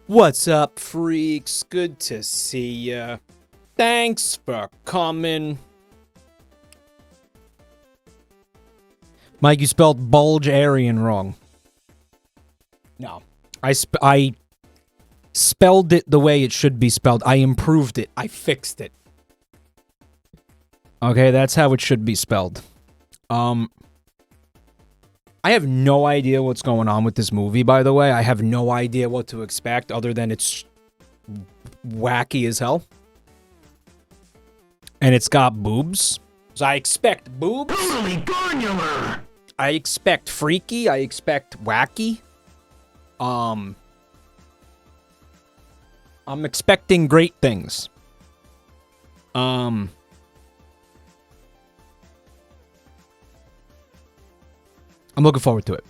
What's up, freaks? Good to see ya. Thanks for coming. Mike, you spelled Bulgarian wrong. No. I spelled it the way it should be spelled. I improved it. I fixed it. Okay, that's how it should be spelled. I have no idea what's going on with this movie, by the way. I have no idea what to expect other than it's wacky as hell. And it's got boobs. So I expect boobs. Totally granular. I expect freaky. I expect wacky. I'm expecting great things. I'm looking forward to it.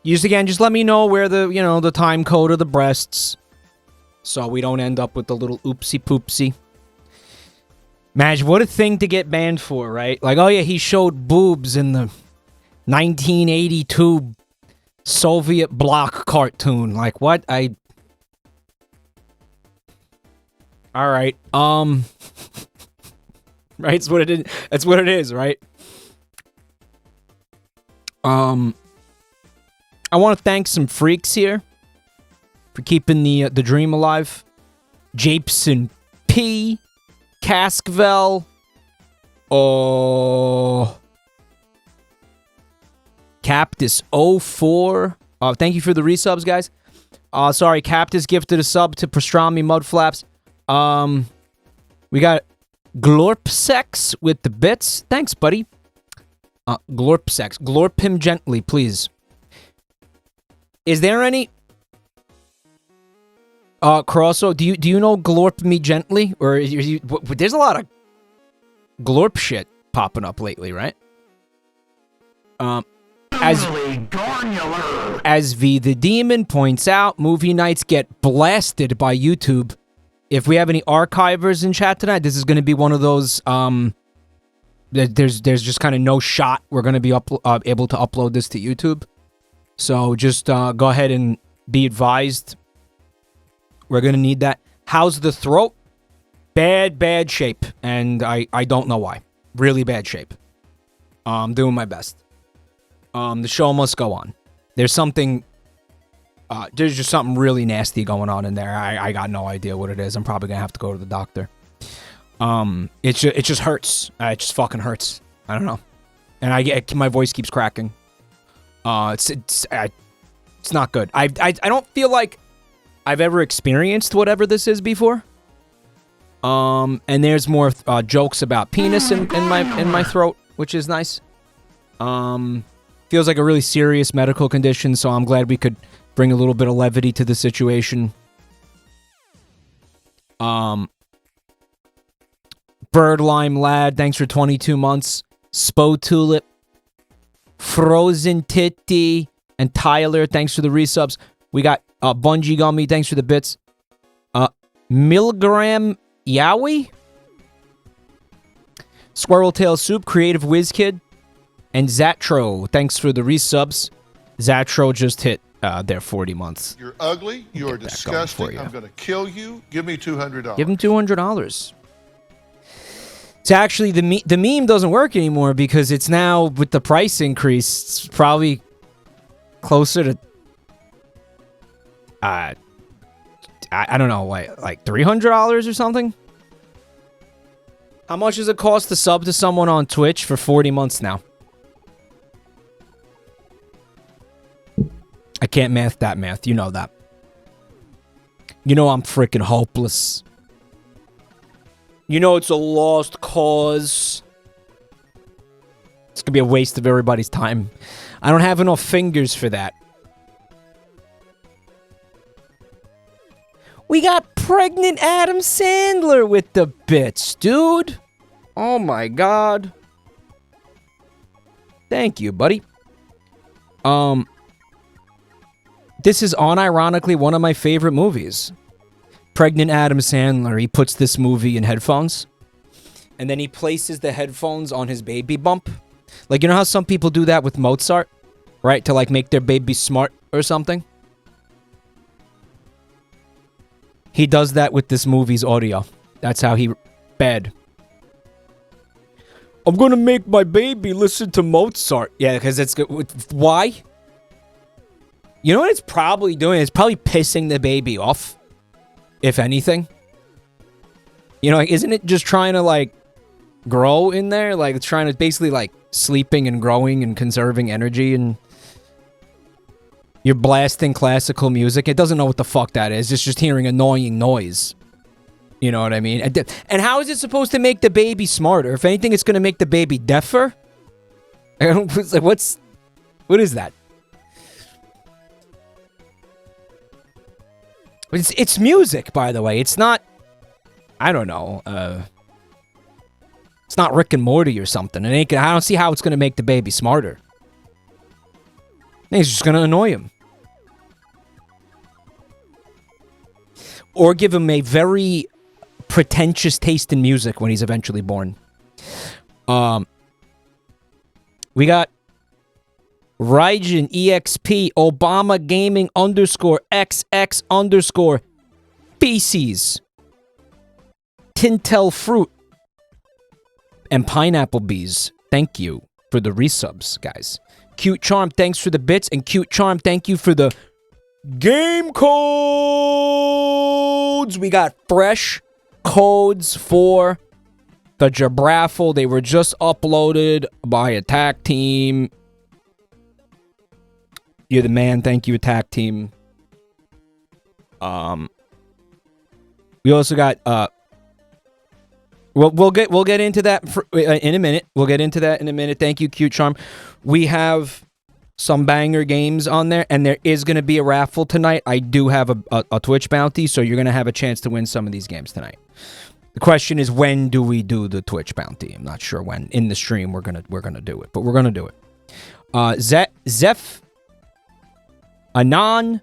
Just let me know where the time code of the breasts, so we don't end up with the little oopsie poopsie. Imagine what a thing to get banned for, right? Like, oh yeah, he showed boobs in the 1982 Soviet bloc cartoon. Like, what? All right. Right? That's what it is, right? I want to thank some freaks here for keeping the dream alive. Japeson P, Caskvel, Captus 04. Thank you for the resubs, guys. Sorry, Captus gifted a sub to Pastrami Mudflaps. We got Glorpsex with the bits. Thanks, buddy. Glorpsex. Glorp him gently, please. Is there any... Crosso, do you know Glorp me gently? Or there's a lot of Glorp shit popping up lately, right? As V the Demon points out, movie nights get blasted by YouTube. If we have any archivers in chat tonight, this is going to be one of those... There's just kind of no shot we're going to be able to upload this to YouTube. So just go ahead and be advised. We're going to need that. How's the throat? Bad shape. And I don't know why. Really bad shape. I'm doing my best. The show must go on. There's something... there's just something really nasty going on in there. I got no idea what it is. I'm probably going to have to go to the doctor. It just hurts. It just fucking hurts. I don't know. And my voice keeps cracking. It's not good. I don't feel like I've ever experienced whatever this is before. And there's more jokes about penis in my throat, which is nice. Feels like a really serious medical condition, so I'm glad we could bring a little bit of levity to the situation. Birdlime Lad, thanks for 22 months. Spo Tulip, Frozen Titty, and Tyler, thanks for the resubs. We got Bungie Gummy, thanks for the bits. Milligram Yowie, Squirrel Tail Soup, Creative Whiz Kid, and Zatro, thanks for the resubs. Zatro just hit their 40 months. You're ugly. You are disgusting. I'm going to kill you. Give me $200. Give him $200. So actually, the meme doesn't work anymore because it's now, with the price increase, it's probably closer to, I don't know, like $300 or something? How much does it cost to sub to someone on Twitch for 40 months now? I can't math that math. You know that. You know I'm freaking hopeless. You know it's a lost cause. It's gonna be a waste of everybody's time. I don't have enough fingers for that. We got pregnant Adam Sandler with the bits, dude. Oh my god. Thank you, buddy. This is unironically one of my favorite movies. Pregnant Adam Sandler, he puts this movie in headphones, and then he places the headphones on his baby bump. Like, you know how some people do that with Mozart? Right? To, like, make their baby smart or something? He does that with this movie's audio. That's how he... Bad. I'm gonna make my baby listen to Mozart. Yeah, because it's... Why? You know what it's probably doing? It's probably pissing the baby off. If anything. You know, like, isn't it just trying to, like, grow in there? Like, it's trying to basically, like, sleeping and growing and conserving energy, and you're blasting classical music. It doesn't know what the fuck that is. It's just hearing annoying noise. You know what I mean? And how is it supposed to make the baby smarter? If anything, it's going to make the baby deafer? I don't, it's like, what is that? It's music, by the way. It's not, I don't know, it's not Rick and Morty or something. I don't see how it's going to make the baby smarter. I think it's just going to annoy him. Or give him a very pretentious taste in music when he's eventually born. We got Raijin EXP Obama Gaming _XX_ Feces Tintel Fruit and Pineapple Bees. Thank you for the resubs, guys. Cute Charm, thanks for the bits. And Cute Charm, thank you for the game codes. We got fresh codes for the Jabraffle. They were just uploaded by Attack Team. You're the man. Thank you, Attack Team. We also got we'll get into that in a minute. We'll get into that in a minute. Thank you, Cute Charm. We have some banger games on there, and there is going to be a raffle tonight. I do have a Twitch bounty, so you're going to have a chance to win some of these games tonight. The question is, when do we do the Twitch bounty? I'm not sure when. In the stream, we're gonna do it, but we're gonna do it. Zeph, Anon,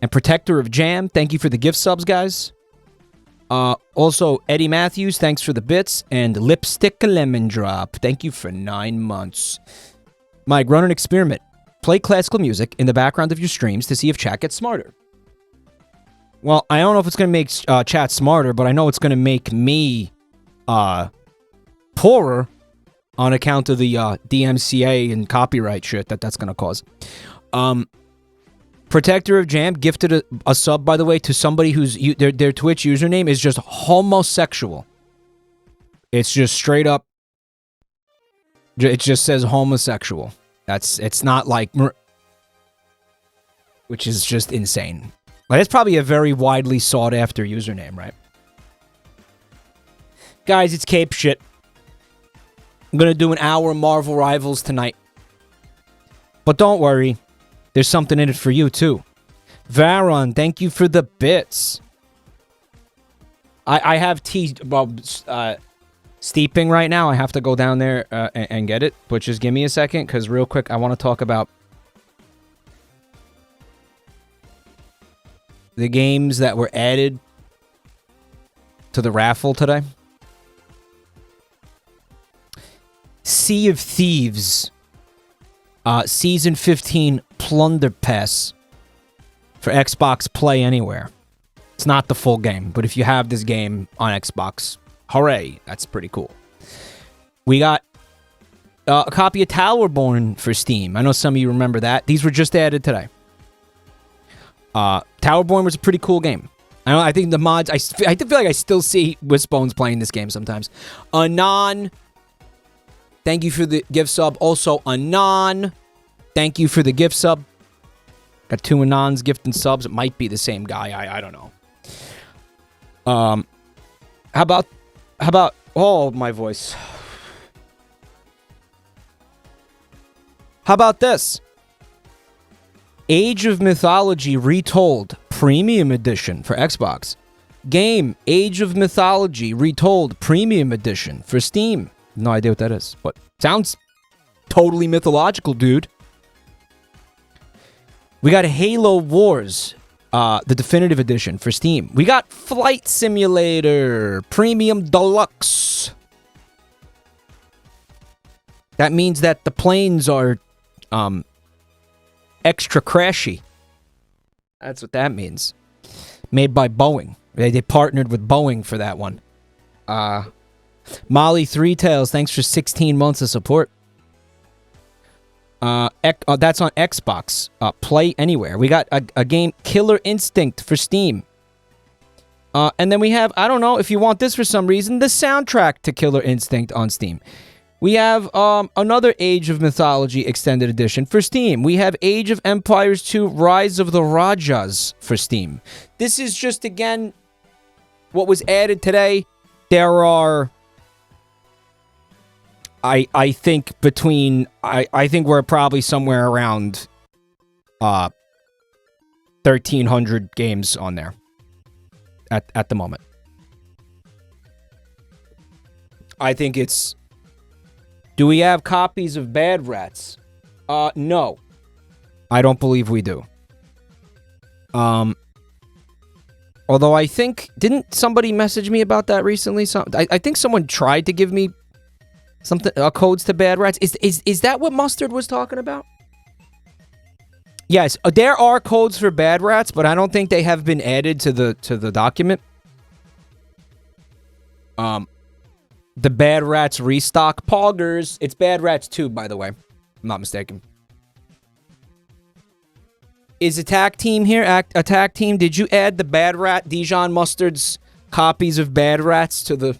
and Protector of Jam, thank you for the gift subs, guys. Also, Eddie Matthews, thanks for the bits. And Lipstick Lemon Drop, thank you for 9 months. Mike, run an experiment. Play classical music in the background of your streams to see if chat gets smarter. Well, I don't know if it's going to make chat smarter, but I know it's going to make me poorer on account of the DMCA and copyright shit that's going to cause. Protector of Jam gifted a sub, by the way, to somebody whose their Twitch username is just homosexual. It's just straight up. It just says homosexual. It's not like, which is just insane. Like, it's probably a very widely sought after username, right? Guys, it's Cape shit. I'm gonna do an hour of Marvel Rivals tonight. But don't worry. There's something in it for you, too. Varon, thank you for the bits. I have tea steeping right now. I have to go down there and get it. But just give me a second, because real quick, I want to talk about the games that were added to the raffle today. Sea of Thieves. Season 15 Plunder Pass for Xbox Play Anywhere. It's not the full game, but if you have this game on Xbox, hooray, that's pretty cool. We got a copy of Towerborn for Steam. I know some of you remember that. These were just added today. Towerborn was a pretty cool game. I think the mods, I feel like I still see Wisbones playing this game sometimes. Anon, thank you for the gift sub. Also, Anon, thank you for the gift sub. Got 2 Anons gifting subs. It might be the same guy. I don't know. How about, oh, my voice. How about this? Age of Mythology Retold Premium Edition for Xbox. Game Age of Mythology Retold Premium Edition for Steam. No idea what that is, but sounds totally mythological, dude. We got Halo Wars, the Definitive Edition for Steam. We got Flight Simulator Premium Deluxe. That means that the planes are extra crashy. That's what that means. Made by Boeing. They partnered with Boeing for that one. Molly Three Tails, thanks for 16 months of support. That's on Xbox. Play Anywhere. We got a game, Killer Instinct, for Steam. And then we have, I don't know if you want this for some reason, the soundtrack to Killer Instinct on Steam. We have another Age of Mythology Extended Edition for Steam. We have Age of Empires 2 Rise of the Rajas for Steam. This is just, again, what was added today. There are, I think I think we're probably somewhere around 1,300 games on there at the moment. I think it's... Do we have copies of Bad Rats? No. I don't believe we do. Although I think... Didn't somebody message me about that recently? I think someone tried to give me something, codes to Bad Rats. Is that what Mustard was talking about? Yes, there are codes for Bad Rats, but I don't think they have been added to the document. The Bad Rats restock. Poggers. It's Bad Rats 2, by the way. I'm not mistaken. Is Attack Team here? Attack Team, did you add the Bad Rat Dijon Mustard's copies of Bad Rats to the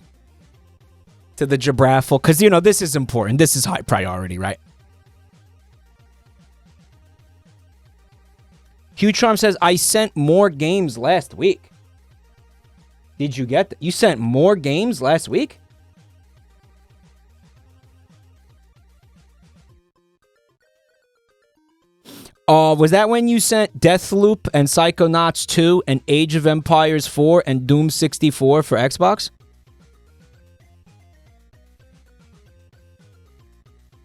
Jabraffle? Because, you know, this is important. This is high priority, right? Hugh Charm says, I sent more games last week. Did you get that? You sent more games last week? Was that when you sent Deathloop and Psychonauts 2 and Age of Empires 4 and Doom 64 for Xbox?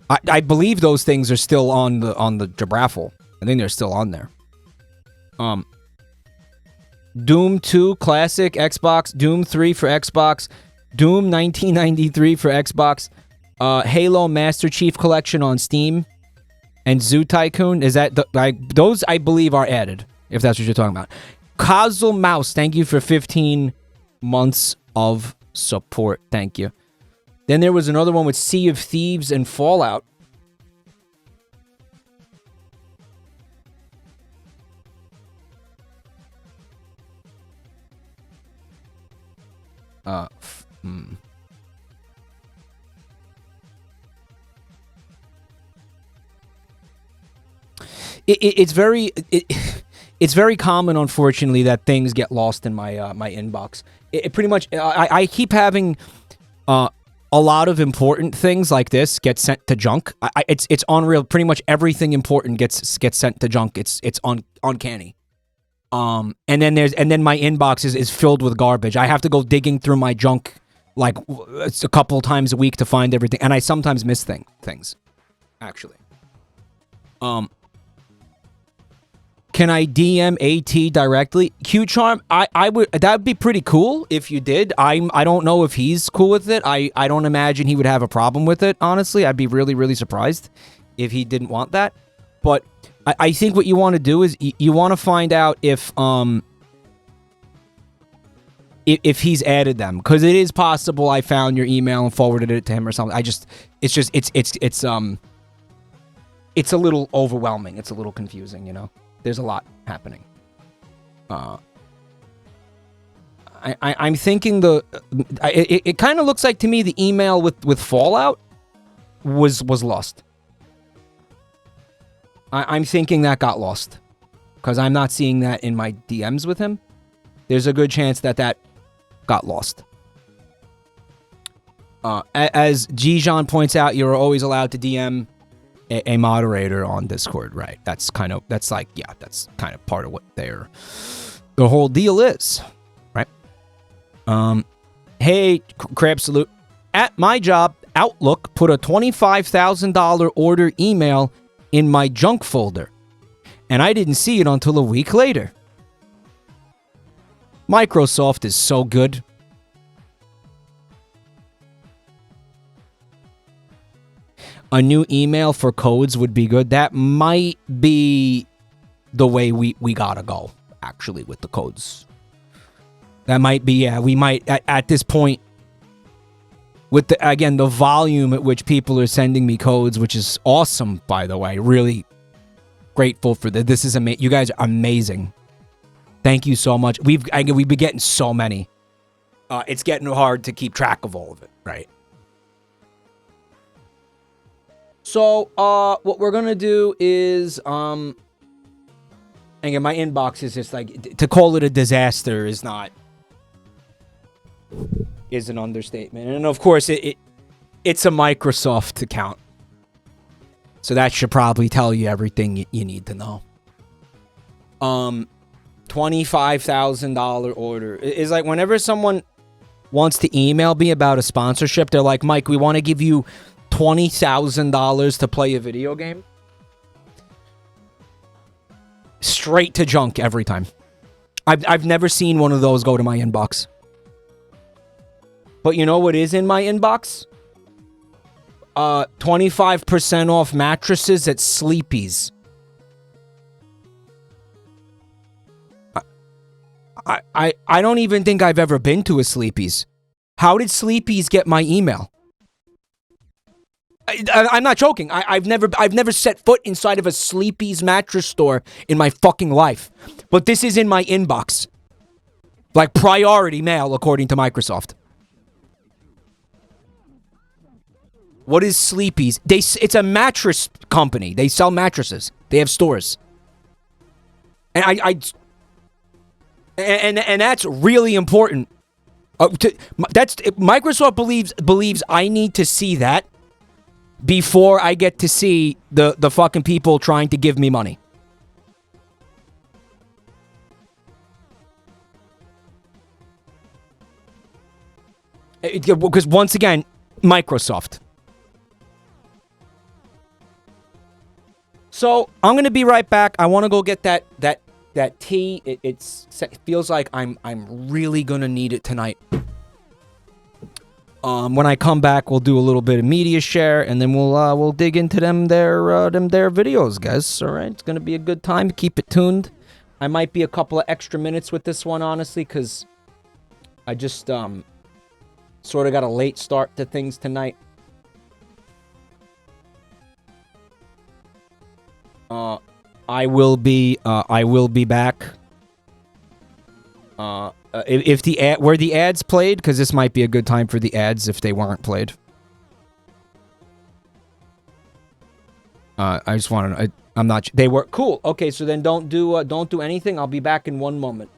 I believe those things are still on the Jabraffle. I think they're still on there. Doom 2 Classic Xbox, Doom 3 for Xbox, Doom 1993 for Xbox, Halo Master Chief Collection on Steam, and Zoo Tycoon. Is that those I believe are added, if that's what you're talking about. Cosel Mouse, thank you for 15 months of support. Thank you. Then there was another one with Sea of Thieves and Fallout. It's very common, unfortunately, that things get lost in my my inbox. It pretty much I keep having a lot of important things like this get sent to junk. It's unreal. Pretty much everything important gets sent to junk. It's uncanny. And then my inbox is filled with garbage. I have to go digging through my junk like a couple times a week to find everything, and I sometimes miss things. Actually, can I DM AT directly? Q-Charm, I would, that'd be pretty cool if you did. I don't know if he's cool with it. I don't imagine he would have a problem with it, honestly. I'd be really, really surprised if he didn't want that. But I think what you want to do is you want to find out if he's added them, because it is possible I found your email and forwarded it to him or something. It's a little overwhelming. It's a little confusing, you know. There's a lot happening. I'm thinking it kind of looks like to me the email with Fallout was lost. I'm thinking that got lost because I'm not seeing that in my DMs with him. There's a good chance that got lost. As Jijan points out, you're always allowed to DM a moderator on Discord, right? That's kind of part of what the whole deal is, right? Hey, Crab Salute. At my job, Outlook put a $25,000 order email in my junk folder, and I didn't see it until a week later. Microsoft is so good. A new email for codes would be good. That might be the way we gotta go, actually, with the codes. That might be, yeah, we might, at this point, with, the volume at which people are sending me codes, which is awesome, by the way. Really grateful for that. This is amazing. You guys are amazing. Thank you so much. We've been getting so many. It's getting hard to keep track of all of it, right? So, what we're gonna do is, again, my inbox is just like, to call it a disaster is an understatement. And of course, it's a Microsoft account. So that should probably tell you everything you need to know. $25,000 order. It's like whenever someone wants to email me about a sponsorship, they're like, Mike, we want to give you $20,000 to play a video game. Straight to junk every time. I've never seen one of those go to my inbox. But you know what is in my inbox? 25% off mattresses at Sleepy's. I don't even think I've ever been to a Sleepy's. How did Sleepy's get my email? I'm not joking. I've never set foot inside of a Sleepy's mattress store in my fucking life. But this is in my inbox. Like priority mail, according to Microsoft. What is Sleepy's? It's a mattress company. They sell mattresses. They have stores. And and that's really important. Microsoft believes I need to see that before I get to see the fucking people trying to give me money. Because once again, Microsoft. So I'm gonna be right back. I want to go get that tea. It feels like I'm really gonna need it tonight. When I come back, we'll do a little bit of media share, and then we'll dig into them their videos, guys. All right, it's gonna be a good time. Keep it tuned. I might be a couple of extra minutes with this one, honestly, because I just sort of got a late start to things tonight. I will be back. If were the ads played, because this might be a good time for the ads if they weren't played. I just want to. I'm not. They were cool. Okay, so then don't do anything. I'll be back in one moment.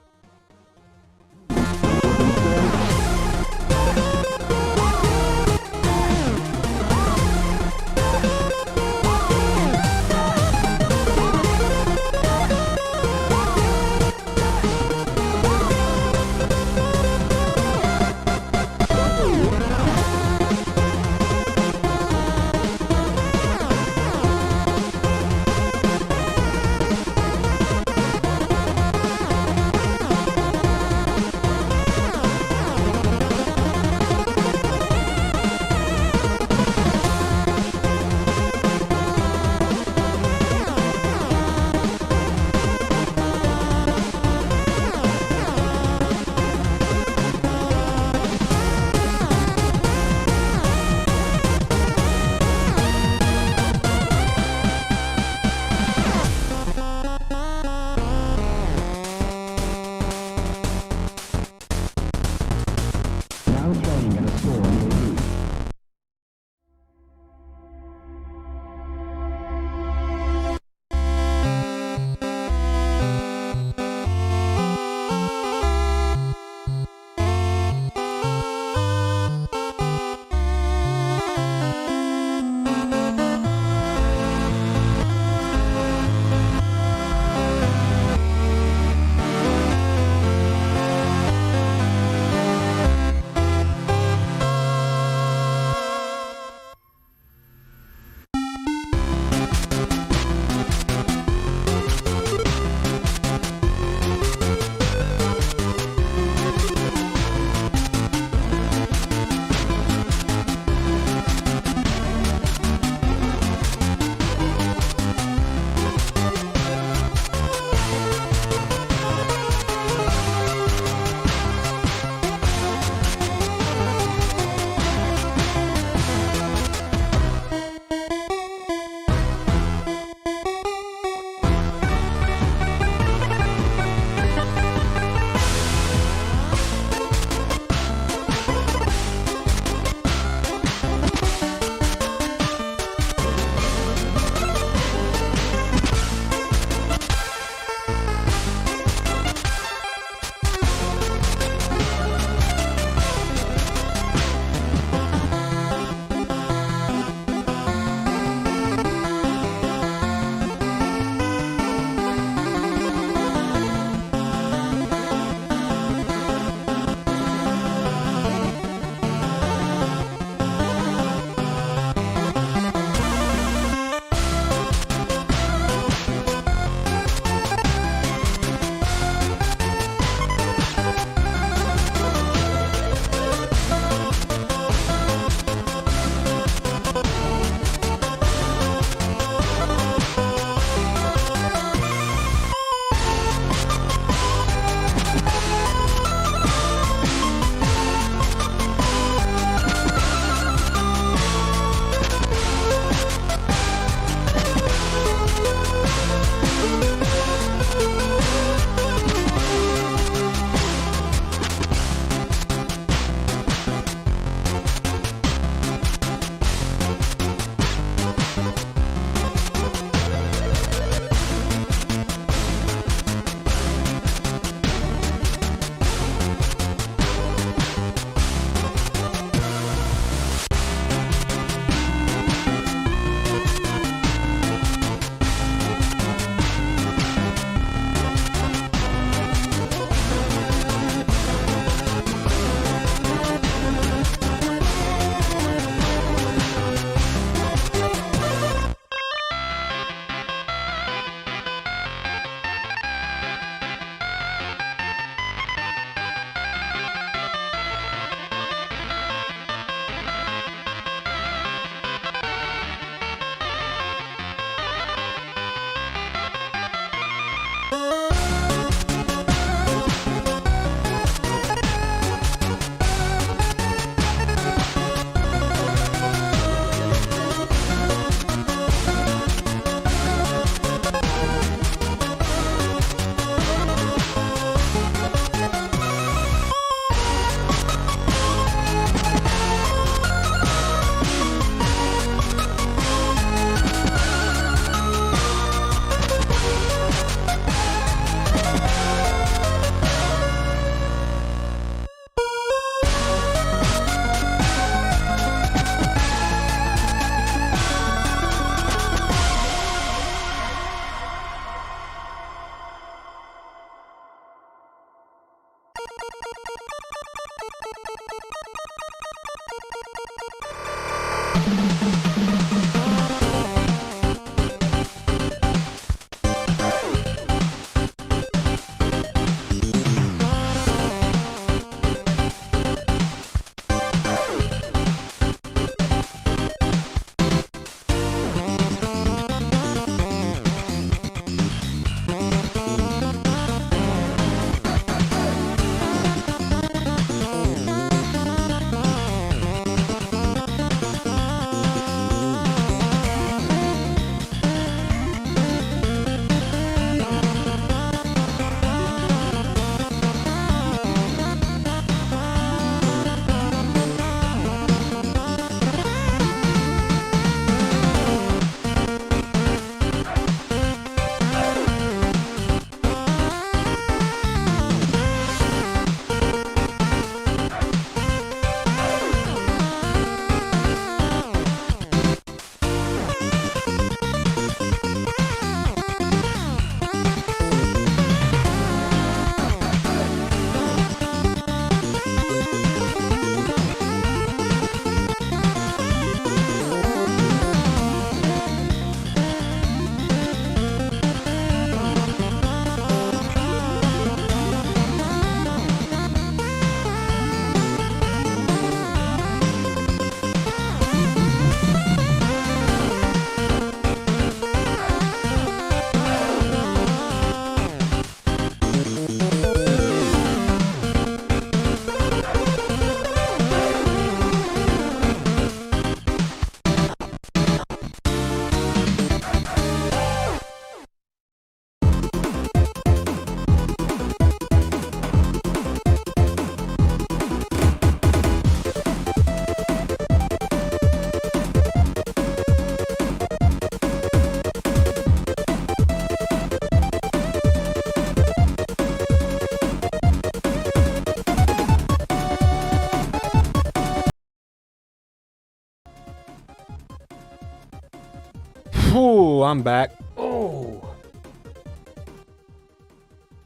Ooh, I'm back. Oh.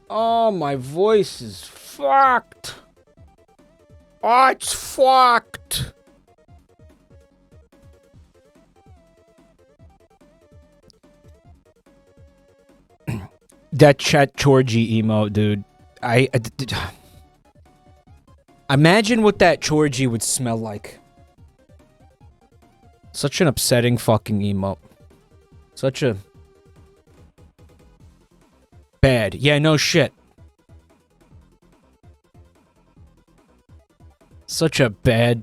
Oh, my voice is fucked. Oh, it's fucked. That Chat Georgie emote, dude. Imagine what that Georgie would smell like. Such an upsetting fucking emote. Such a... bad. Yeah, no shit. Such a bad...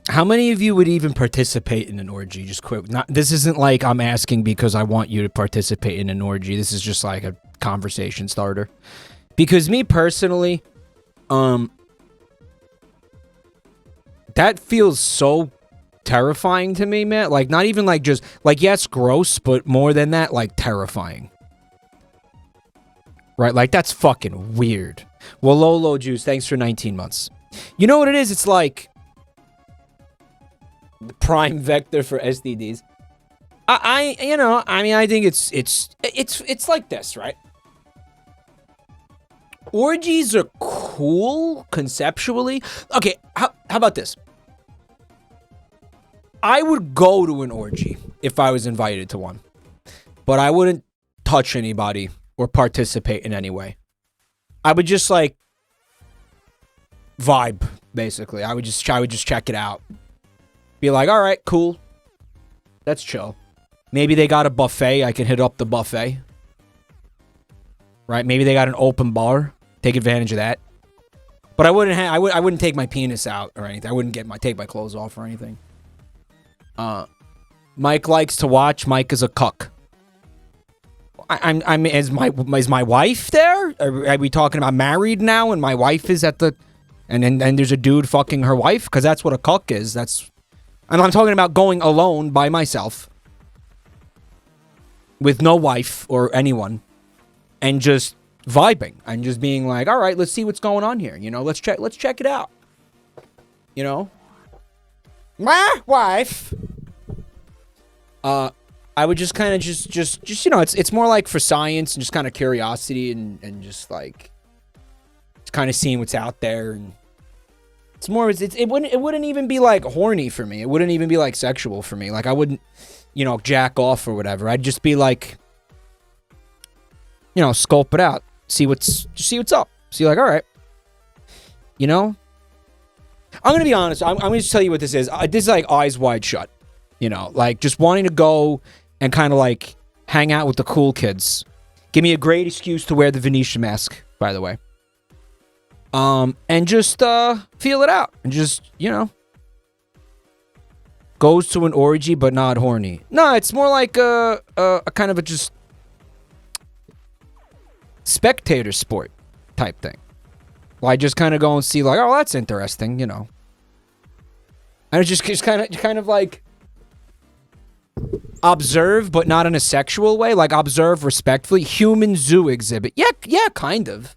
How many of you would even participate in an orgy? Just quick. This isn't like I'm asking because I want you to participate in an orgy. This is just like a conversation starter. Because me personally, that feels so terrifying to me, man. Like, not even like just, like, yes, gross, but more than that, like, terrifying. Right? Like, that's fucking weird. Well, Lolo Juice, thanks for 19 months. You know what it is? It's like the prime vector for STDs. I think it's like this, right? Orgies are cool conceptually. Okay, how about this? I would go to an orgy if I was invited to one, but I wouldn't touch anybody or participate in any way. I would just like vibe, basically. I would just check it out. Be like, all right, cool. That's chill. Maybe they got a buffet. I can hit up the buffet. Right? Maybe they got an open bar. Take advantage of that. But I wouldn't take my penis out or anything. I wouldn't take my clothes off or anything. Mike likes to watch. Mike is a cuck. Is my wife there? Are we talking about married now and my wife is at the... And there's a dude fucking her wife? Because that's what a cuck is. And I'm talking about going alone by myself. With no wife or anyone. And just vibing. And just being like, all right, let's see what's going on here. You know, let's check it out. You know? My wife. I would just kind of just you know, it's more like for science and just kind of curiosity and just like just kind of seeing what's out there, and it's more it wouldn't even be like horny for me. It wouldn't even be like sexual for me. Like I wouldn't, you know, jack off or whatever. I'd just be like, you know, sculpt it out, see what's up. See, like, all right, you know. I'm gonna be honest. I'm gonna just tell you what this is. This is like eyes wide shut, you know, like just wanting to go and kind of like hang out with the cool kids. Give me a great excuse to wear the Venetian mask, by the way. And just feel it out and just, you know, goes to an orgy but not horny. No, it's more like a kind of a just spectator sport type thing. Well, I just kind of go and see like, oh, that's interesting, you know. And it's just kind of like observe, but not in a sexual way. Like observe respectfully. Human zoo exhibit. Yeah, kind of.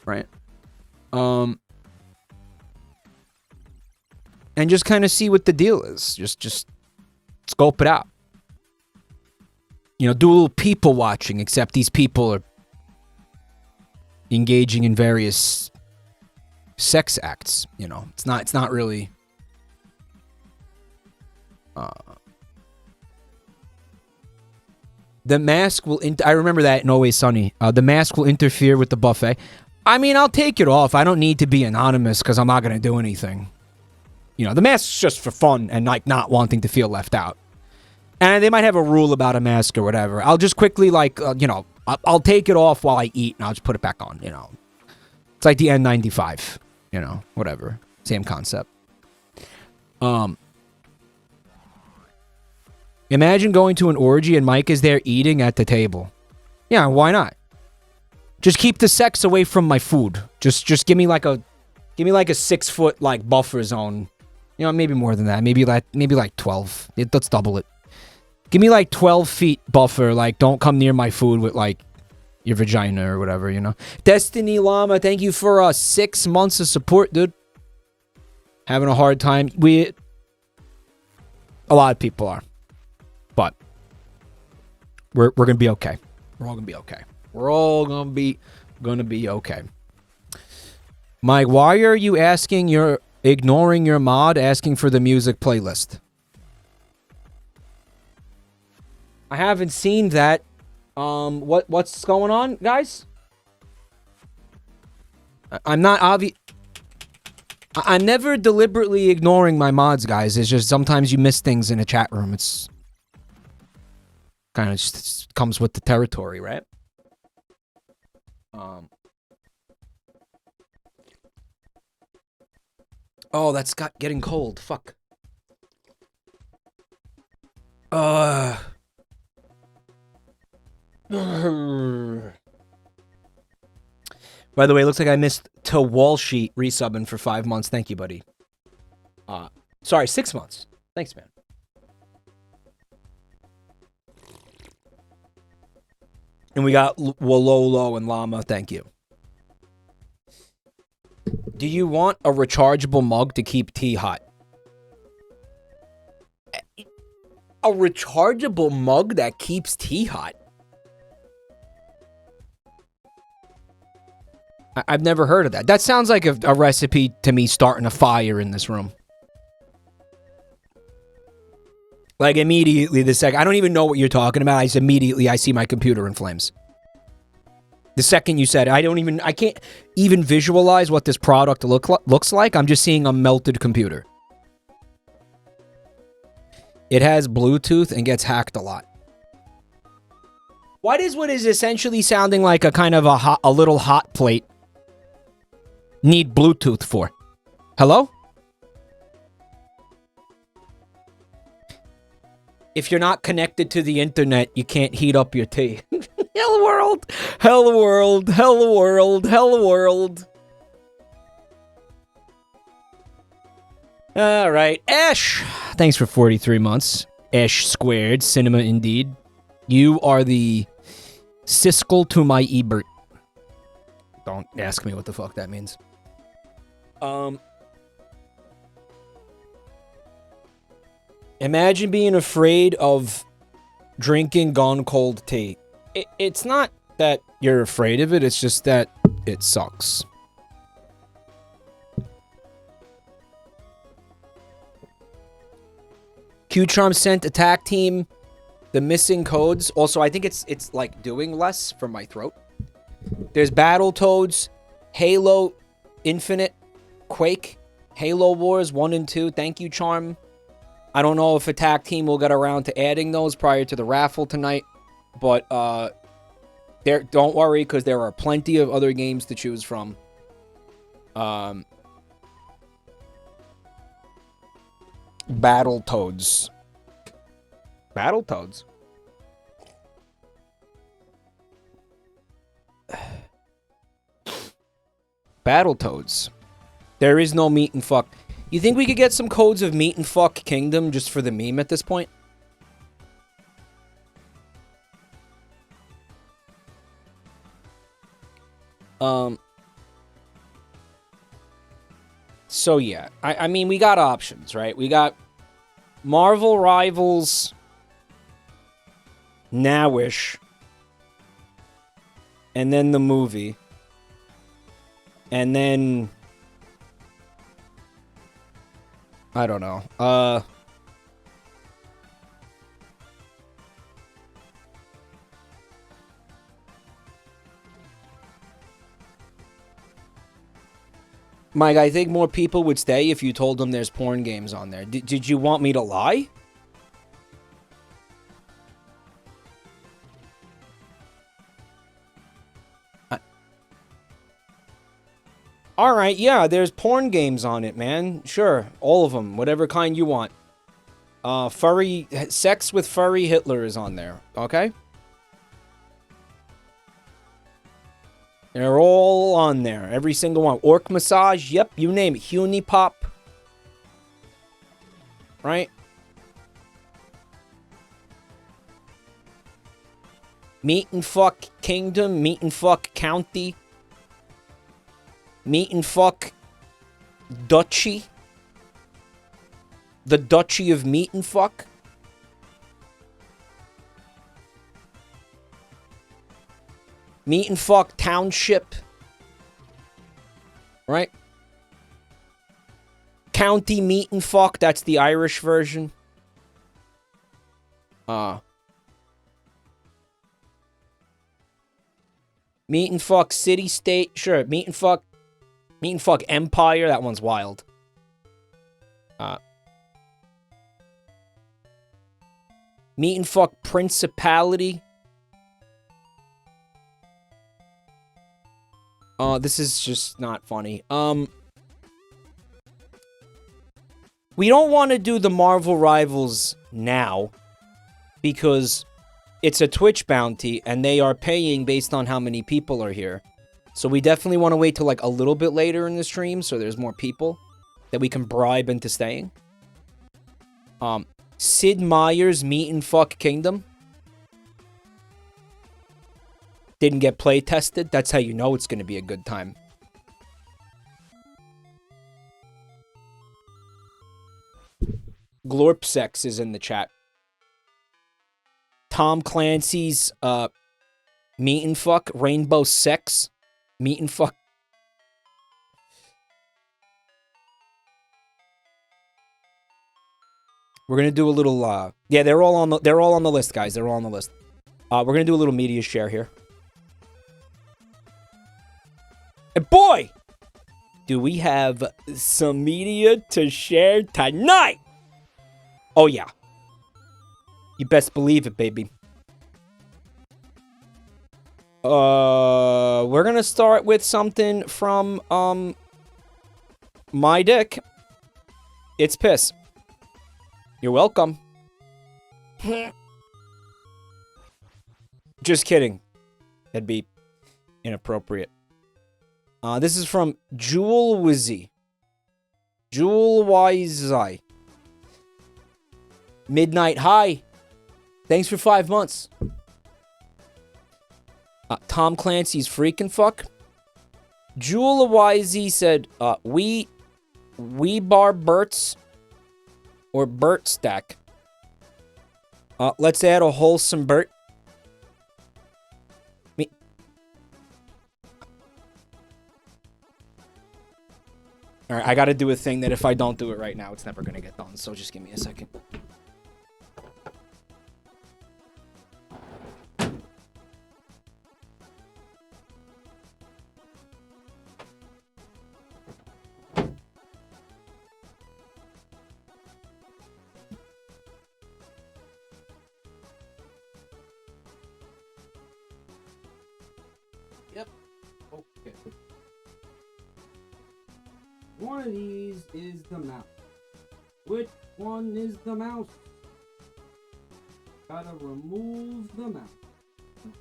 Right. And just kind of see what the deal is. Just scope it out. You know, do a little people watching, except these people are engaging in various sex acts. You know, it's not really the mask will I remember that in Always Sunny. The mask will interfere with the buffet. I mean, I'll take it off. I don't need to be anonymous because I'm not going to do anything. You know, the mask's just for fun and like not wanting to feel left out. And they might have a rule about a mask or whatever. I'll just quickly like, you know, I'll take it off while I eat and I'll just put it back on, you know. It's like the N95, you know, whatever. Same concept. Imagine going to an orgy and Mike is there eating at the table. Yeah, why not? Just keep the sex away from my food. Just give me like a 6 foot like buffer zone. You know, maybe more than that. Maybe like 12. Let's double it. Give me like 12 feet buffer. Like, don't come near my food with like your vagina or whatever, you know. Destiny Llama, thank you for 6 months of support, dude. Having a hard time. A lot of people are. But we're gonna be okay. We're all gonna be okay. We're all gonna be okay. Mike, why are you ignoring your mod asking for the music playlist? I haven't seen that. What's going on, guys? I'm not I'm never deliberately ignoring my mods, guys. It's just sometimes you miss things in a chat room. It's kind of just comes with the territory, right? Oh, that's getting cold. Fuck. By the way, it looks like I missed to Wall Sheet resubbing for 5 months. Thank you, buddy. Sorry, 6 months. Thanks, man. And we got Wololo and Llama. Thank you. Do you want a rechargeable mug to keep tea hot? A rechargeable mug that keeps tea hot? I've never heard of that. That sounds like a recipe to me starting a fire in this room. Like immediately the second, I don't even know what you're talking about. I see my computer in flames. The second you said, I can't even visualize what this product looks like. I'm just seeing a melted computer. It has Bluetooth and gets hacked a lot. What is essentially sounding like a kind of a little hot plate need Bluetooth for? Hello? If you're not connected to the internet, you can't heat up your tea. Hello world! Hello world! Hello world! Hello world! Alright, Ash! Thanks for 43 months. Ash squared, cinema indeed. You are the Siskel to my Ebert. Don't ask me what the fuck that means. Imagine being afraid of drinking gone cold tea. It's not that you're afraid of it, it's just that it sucks. Q-Charm sent attack team the missing codes. Also, I think it's like doing less for my throat. There's Battletoads, Halo Infinite, Quake, Halo Wars 1 and 2. Thank you, Charm. I don't know if attack team will get around to adding those prior to the raffle tonight, but don't worry, because there are plenty of other games to choose from. Battletoads. Battletoads. Battletoads. There is no meat and fuck. You think we could get some codes of Meat and Fuck Kingdom just for the meme at this point? So yeah, I mean, we got options, right? We got Marvel Rivals, Nowish, and then the movie, and then I don't know. Mike, I think more people would stay if you told them there's porn games on there. Did you want me to lie? Alright, yeah, there's porn games on it, man. Sure, all of them, whatever kind you want. Sex with furry Hitler is on there, okay? They're all on there, every single one. Orc Massage, yep, you name it. Hunipop. Right? Meat and Fuck Kingdom, Meat and Fuck County. Meat and Fuck Duchy. The Duchy of Meat and Fuck. Meat and Fuck Township. Right? County Meat and Fuck, that's the Irish version. Meat and Fuck City State, sure. Meat and Fuck Empire, that one's wild. Meat and Fuck Principality. This is just not funny. We don't want to do the Marvel Rivals now because it's a Twitch bounty and they are paying based on how many people are here. So we definitely want to wait till like a little bit later in the stream so there's more people that we can bribe into staying. Sid Meier's Meat and Fuck Kingdom. Didn't get play tested. That's how you know it's going to be a good time. Glorpsex is in the chat. Tom Clancy's Meat and Fuck. Rainbow Sex. Meat and Fuck. We're going to do a little yeah, they're all on the list, guys. They're all on the list. We're going to do a little media share here. And boy, do we have some media to share tonight. Oh, yeah. You best believe it, baby. We're going to start with something from, my dick. It's piss. You're welcome. Just kidding. That'd be inappropriate. This is from Jewel Wizzy. Jewel Wizzy. Midnight High. Thanks for 5 months. Tom Clancy's Freakin' Fuck. Jewel Wizzy said, we bar Bert's or Bert Stack. Let's add a wholesome Bert. Me. All right, I got to do a thing that if I don't do it right now, it's never going to get done. So just give me a second. Yep. Okay. One of these is the mouse. Which one is the mouse? Gotta remove the mouse.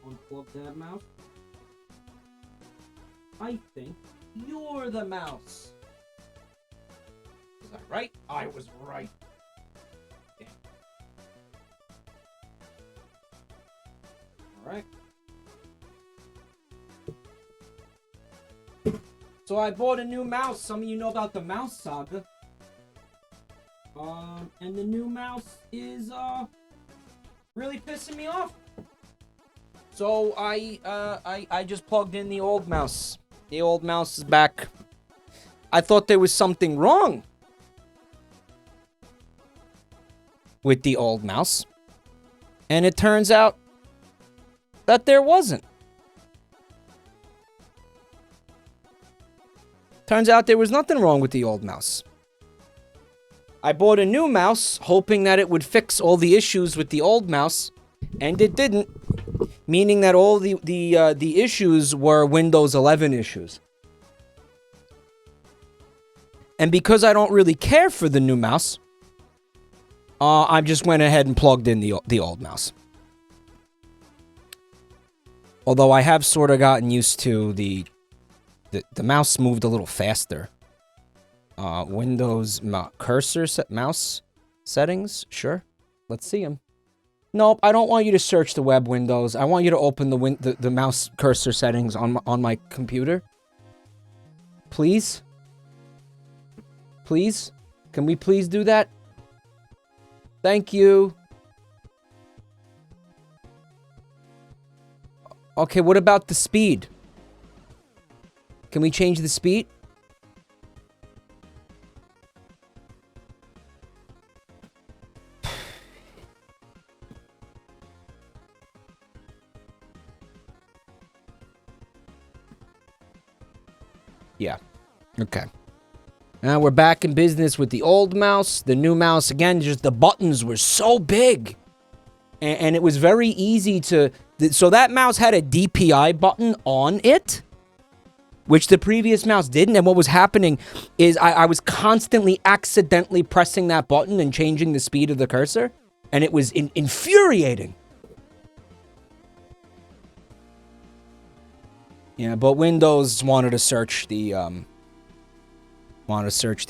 Unplug that mouse. I think you're the mouse. Was I right? I was right. Damn. Alright. So I bought a new mouse. Some of you know about the mouse saga. And the new mouse is really pissing me off. So I just plugged in the old mouse. The old mouse is back. I thought there was something wrong with the old mouse. And it turns out that there wasn't. Turns out there was nothing wrong with the old mouse. I bought a new mouse, hoping that it would fix all the issues with the old mouse, and it didn't. Meaning that all the issues were Windows 11 issues. And because I don't really care for the new mouse, I just went ahead and plugged in the old mouse. Although I have sort of gotten used to the mouse moved a little faster. Windows cursor mouse settings, sure. Let's see them. Nope, I don't want you to search the web windows. I want you to open the mouse cursor settings on my computer. Please? Please? Can we please do that? Thank you. Okay, what about the speed? Can we change the speed? Yeah. Okay. Now we're back in business with the old mouse. The new mouse, again, just the buttons were so big. And it was very easy to... So that mouse had a DPI button on it, which the previous mouse didn't. And what was happening is I was constantly accidentally pressing that button and changing the speed of the cursor. And it was infuriating. Yeah, but Windows wanted to search the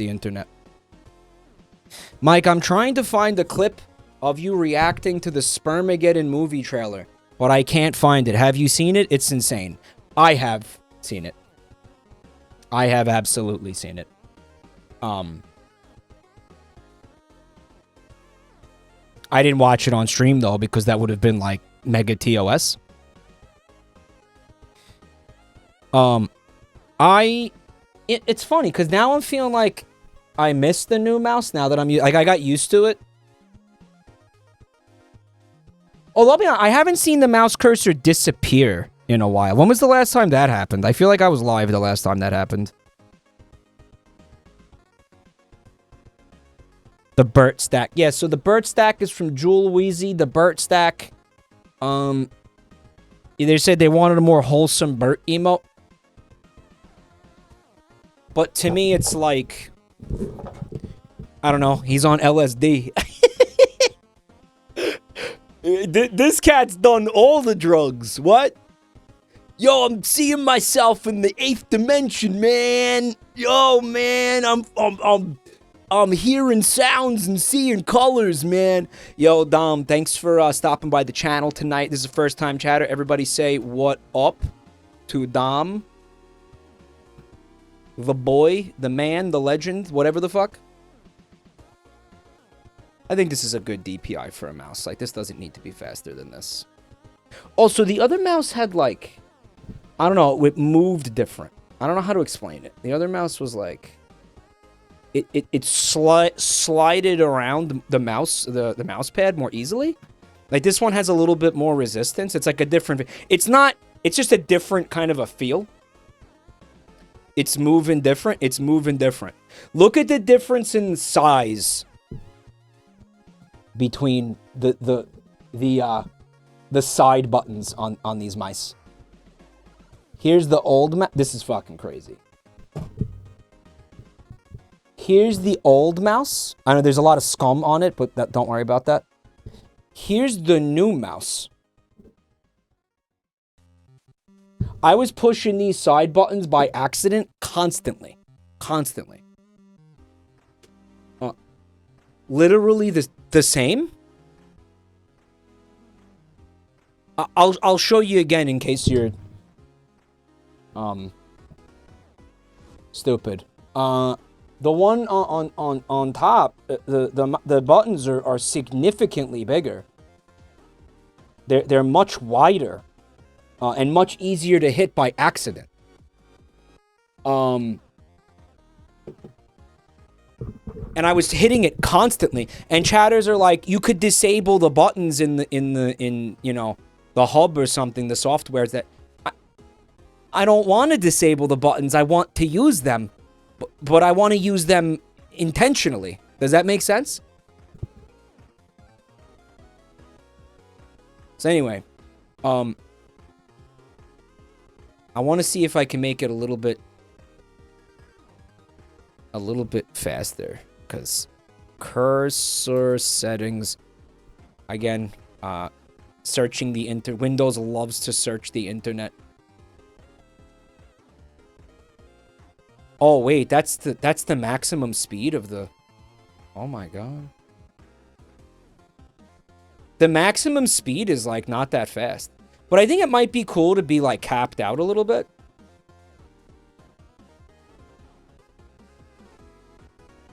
internet. Mike, I'm trying to find a clip of you reacting to the Spermageddon movie trailer, but I can't find it. Have you seen it? It's insane. I have seen it. I have absolutely seen it. I didn't watch it on stream though, because that would have been like mega TOS. It's funny because now I'm feeling like I miss the new mouse now that I got used to it. Although I'll be honest, I haven't seen the mouse cursor disappear in a while. When was the last time that happened? I feel like I was live the last time that happened. The Burt stack. Yeah, so the Burt stack is from Jewel Wheezy. The Burt stack, they said they wanted a more wholesome Burt emote. But to me, it's like, I don't know, he's on LSD. This cat's done all the drugs. What? Yo, I'm seeing myself in the 8th dimension, man. Yo, man, I'm hearing sounds and seeing colors, man. Yo, Dom, thanks for stopping by the channel tonight. This is the first time chatter. Everybody say what up to Dom. The boy, the man, the legend, whatever the fuck. I think this is a good DPI for a mouse. Like, this doesn't need to be faster than this. Also, the other mouse had, like, I don't know, it moved different. I don't know how to explain it. The other mouse was, like, it slided around the mouse, the mouse pad more easily. Like, this one has a little bit more resistance. It's, like, a different... It's just a different kind of a feel. It's moving different. It's moving different. Look at the difference in size between the side buttons on these mice. Here's the old mouse. This is fucking crazy. Here's the old mouse. I know there's a lot of scum on it, but don't worry about that. Here's the new mouse. I was pushing these side buttons by accident constantly. Constantly. Literally the same. I'll show you again in case you're stupid. The one on top, the buttons are significantly bigger. They're much wider. And much easier to hit by accident. And I was hitting it constantly. And chatters are like, you could disable the buttons in you know, the hub or something, the software that I don't want to disable the buttons. I want to use them, but I want to use them intentionally. Does that make sense? So anyway, I want to see if I can make it a little bit faster, because cursor settings, again, searching the Windows loves to search the internet. Oh wait, that's the maximum speed of the... Oh my god. The maximum speed is like not that fast. But I think it might be cool to be like capped out a little bit.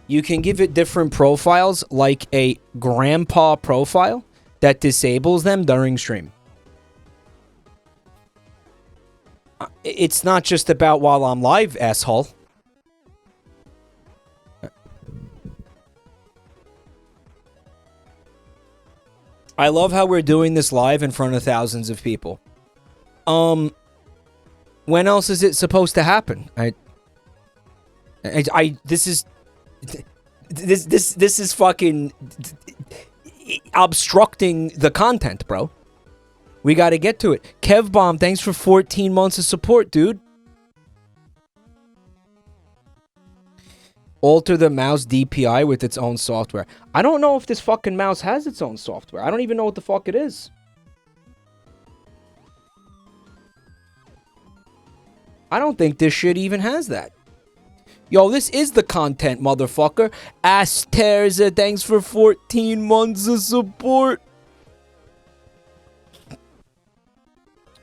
You can give it different profiles, like a grandpa profile that disables them during stream. It's not just about while I'm live, asshole. I love how we're doing this live in front of thousands of people. When else is it supposed to happen? This is fucking obstructing the content, bro. We got to get to it. Kevbomb, thanks for 14 months of support, dude. Alter the mouse DPI with its own software. I don't know if this fucking mouse has its own software. I don't even know what the fuck it is. I don't think this shit even has that. Yo, this is the content, motherfucker. Asterza, thanks for 14 months of support.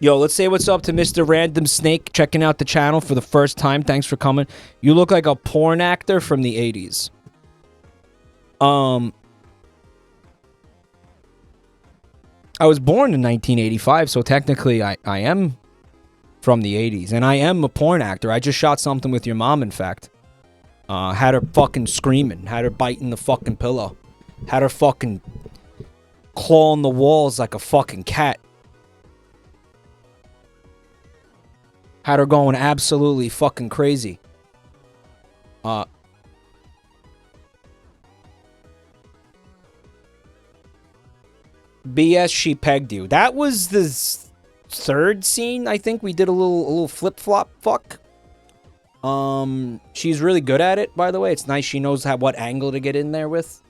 Yo, let's say what's up to Mr. Random Snake checking out the channel for the first time. Thanks for coming. You look like a porn actor from the 80s. I was born in 1985, so technically I am from the 80s. And I am a porn actor. I just shot something with your mom, in fact. Had her fucking screaming. Had her biting the fucking pillow. Had her fucking clawing the walls like a fucking cat. Had her going absolutely fucking crazy. BS, she pegged you. That was the third scene, I think. We did a little flip-flop fuck. She's really good at it, by the way. It's nice she knows what angle to get in there with.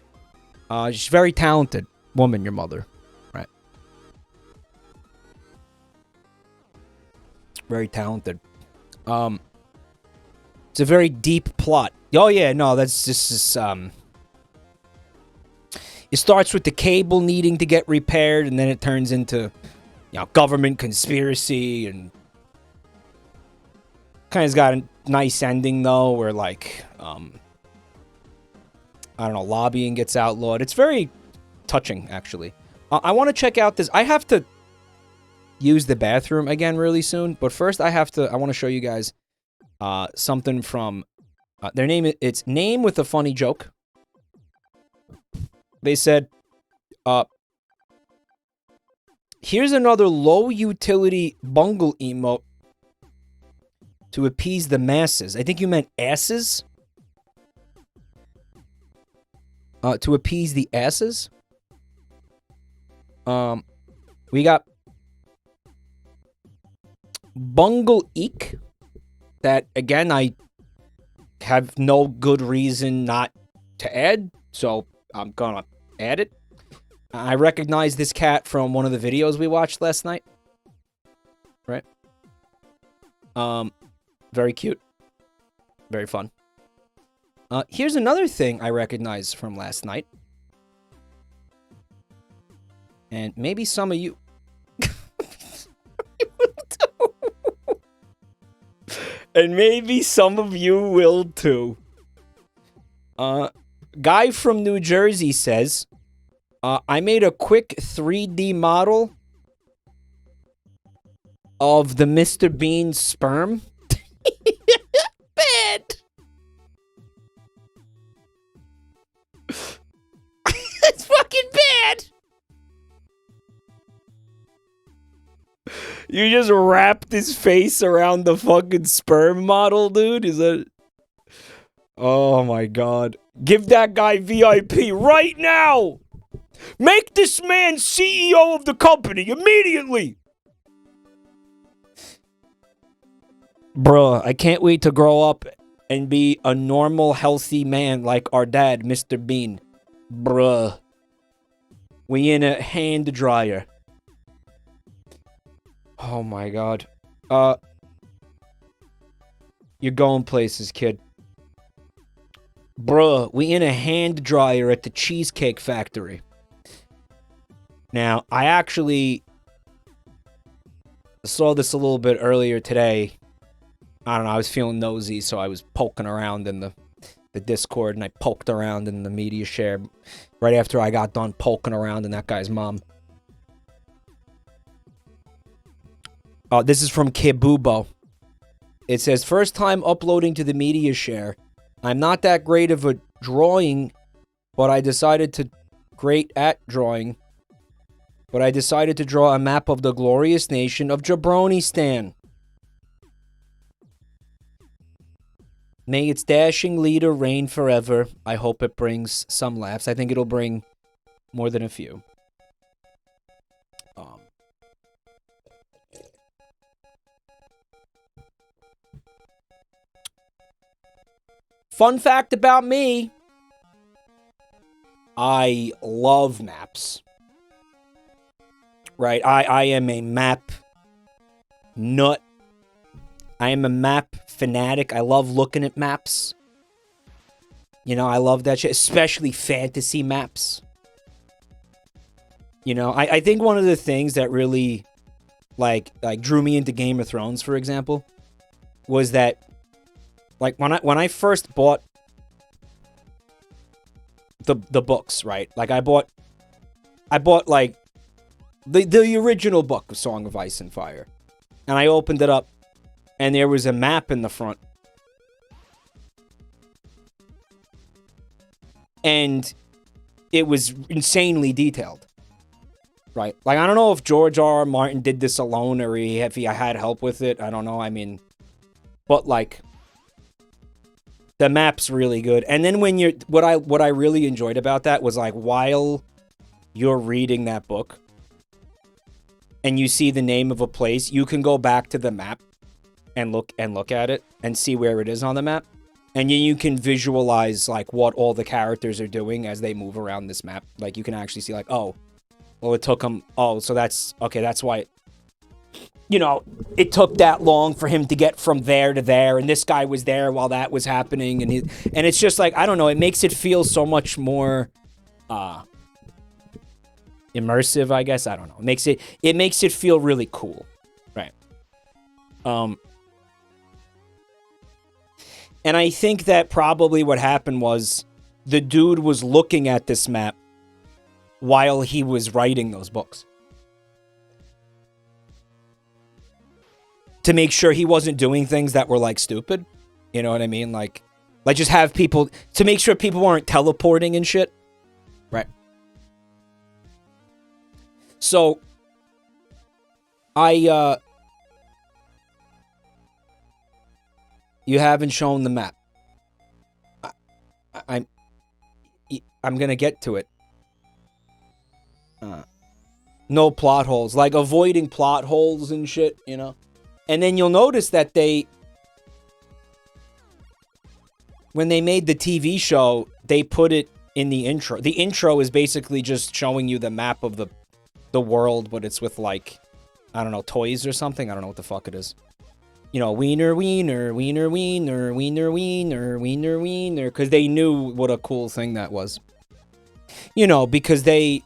She's very talented woman, your mother. Right. Very talented. It's a very deep plot. Oh yeah, no, that's just it starts with the cable needing to get repaired, and then it turns into, you know, government conspiracy, and kind of's got a nice ending though, where like I don't know, lobbying gets outlawed. It's very touching, actually. I want to check out this. I have to use the bathroom again really soon, but first I want to show you guys something from their name. It's Name with a Funny Joke. They said, here's another low-utility bungle emote to appease the masses. I think you meant asses? To appease the asses? We got Bungle Eek. That, again, I have no good reason not to add, so I'm gonna add it. I recognize this cat from one of the videos we watched last night. Right? Very cute. Very fun. Here's another thing I recognize from last night. And maybe some of you... And maybe some of you will too. Guy from New Jersey says, I made a quick 3D model of the Mr. Bean sperm. Bad. That's fucking bad. You just wrapped his face around the fucking sperm model, dude? Is that... Oh my god. Give that guy VIP right now! Make this man CEO of the company immediately! Bruh, I can't wait to grow up and be a normal, healthy man like our dad, Mr. Bean. Bruh. We in a hand dryer. Oh my god. You're going places, kid. Bruh, we in a hand dryer at the Cheesecake Factory. Now, I actually saw this a little bit earlier today. I don't know, I was feeling nosy, so I was poking around in the Discord, and I poked around in the media share right after I got done poking around in that guy's mom. This is from Kibubo. It says, first time uploading to the media share. I'm not that great of a drawing, but I decided to draw a map of the glorious nation of Jabronistan. May its dashing leader reign forever. I hope it brings some laughs. I think it'll bring more than a few. Fun fact about me. I love maps. Right? I am a map nut. I am a map fanatic. I love looking at maps. You know, I love that shit. Especially fantasy maps. You know, I think one of the things that really, like drew me into Game of Thrones, for example, was that, like, when I first bought the books, right? Like, I bought like the original book of Song of Ice and Fire, and I opened it up, and there was a map in the front, and it was insanely detailed, right? Like, I don't know if George R. R. Martin did this alone or if he had help with it. I don't know. I mean, but like, the map's really good. And then when you're... What I really enjoyed about that was, like, while you're reading that book and you see the name of a place, you can go back to the map and look at it and see where it is on the map. And then you can visualize, like, what all the characters are doing as they move around this map. Like, you can actually see, like, oh, well, it took them... Oh, so that's... Okay, that's why... You know, it took that long for him to get from there to there, and this guy was there while that was happening, and it's just like, I don't know, it makes it feel so much more immersive, I guess. I don't know. It makes it feel really cool. Right. And I think that probably what happened was the dude was looking at this map while he was writing those books. To make sure he wasn't doing things that were, like, stupid. You know what I mean? Like just have people... To make sure people weren't teleporting and shit. Right. So, you haven't shown the map. I'm gonna get to it. No plot holes. Like, avoiding plot holes and shit, you know? And then you'll notice that when they made the TV show, they put it in the intro. The intro is basically just showing you the map of the world, but it's with, like, I don't know, toys or something? I don't know what the fuck it is. You know, wiener, wiener, wiener, wiener, wiener, wiener, wiener, wiener, because they knew what a cool thing that was. You know, because they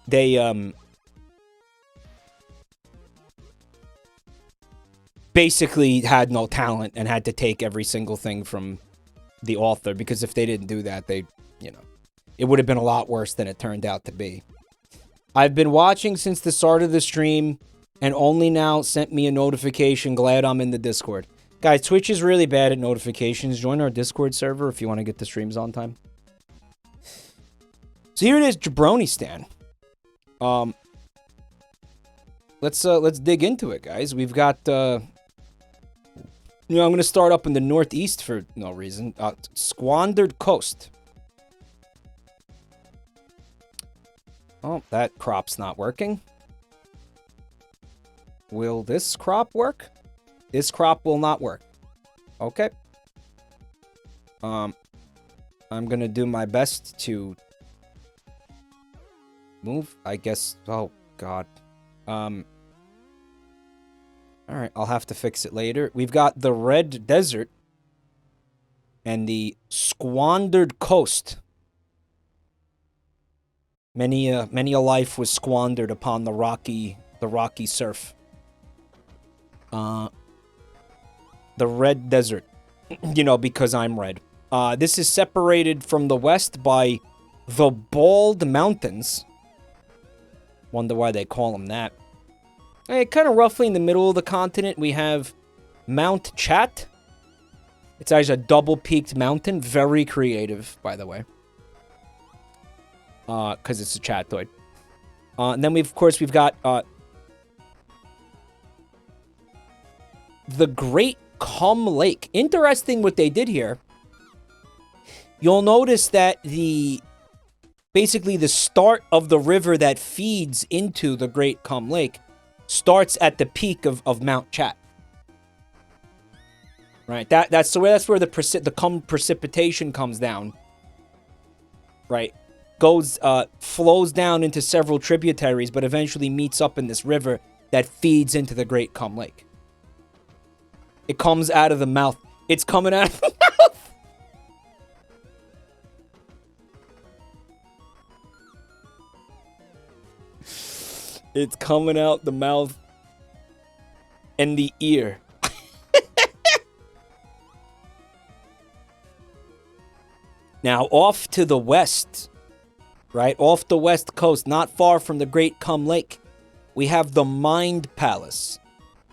basically had no talent and had to take every single thing from the author, because if they didn't do that, it would have been a lot worse than it turned out to be. I've been watching since the start of the stream and only now sent me a notification. Glad I'm in the Discord. Guys, Twitch is really bad at notifications. Join our Discord server if you want to get the streams on time. So here it is, Jabronistan. Let's dig into it, guys. We've got I'm going to start up in the northeast for no reason. Squandered Coast. Oh, that crop's not working. Will this crop work? This crop will not work. Okay. I'm going to do my best to move, I guess. Oh, God. Alright, I'll have to fix it later. We've got the Red Desert and the Squandered Coast. Many a life was squandered upon the rocky surf. The Red Desert. You know, because I'm red. This is separated from the west by the Bald Mountains. Wonder why they call them that. Kind of roughly in the middle of the continent, we have Mount Chat. It's actually a double-peaked mountain. Very creative, by the way. Because it's a chatoid. And then, we've got the Great Cum Lake. Interesting what they did here. You'll notice that basically the start of the river that feeds into the Great Cum Lake starts at the peak of Mount Chat. Right? That's where the cum precipitation comes down. Right? Flows down into several tributaries, but eventually meets up in this river that feeds into the Great Cum Lake. It comes out of the mouth. It's coming out of the mouth! It's coming out the mouth and the ear. Now, off to the west, right? Off the west coast, not far from the Great Cum Lake, we have the Mind Palace.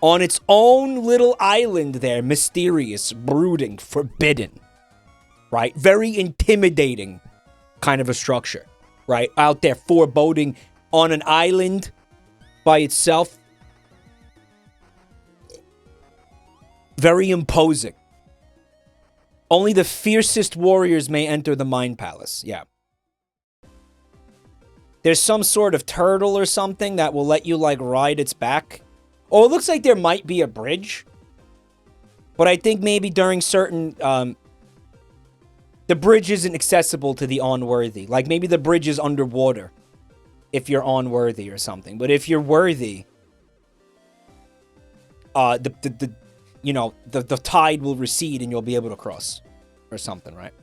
On its own little island there, mysterious, brooding, forbidden, right? Very intimidating kind of a structure, right? Out there foreboding on an island by itself. Very imposing. Only the fiercest warriors may enter the Mind Palace. Yeah. There's some sort of turtle or something that will let you, like, ride its back. Oh, it looks like there might be a bridge. But I think maybe during certain... the bridge isn't accessible to the unworthy. Like, maybe the bridge is underwater. If you're unworthy or something. But if you're worthy, the tide will recede and you'll be able to cross. Or something, right?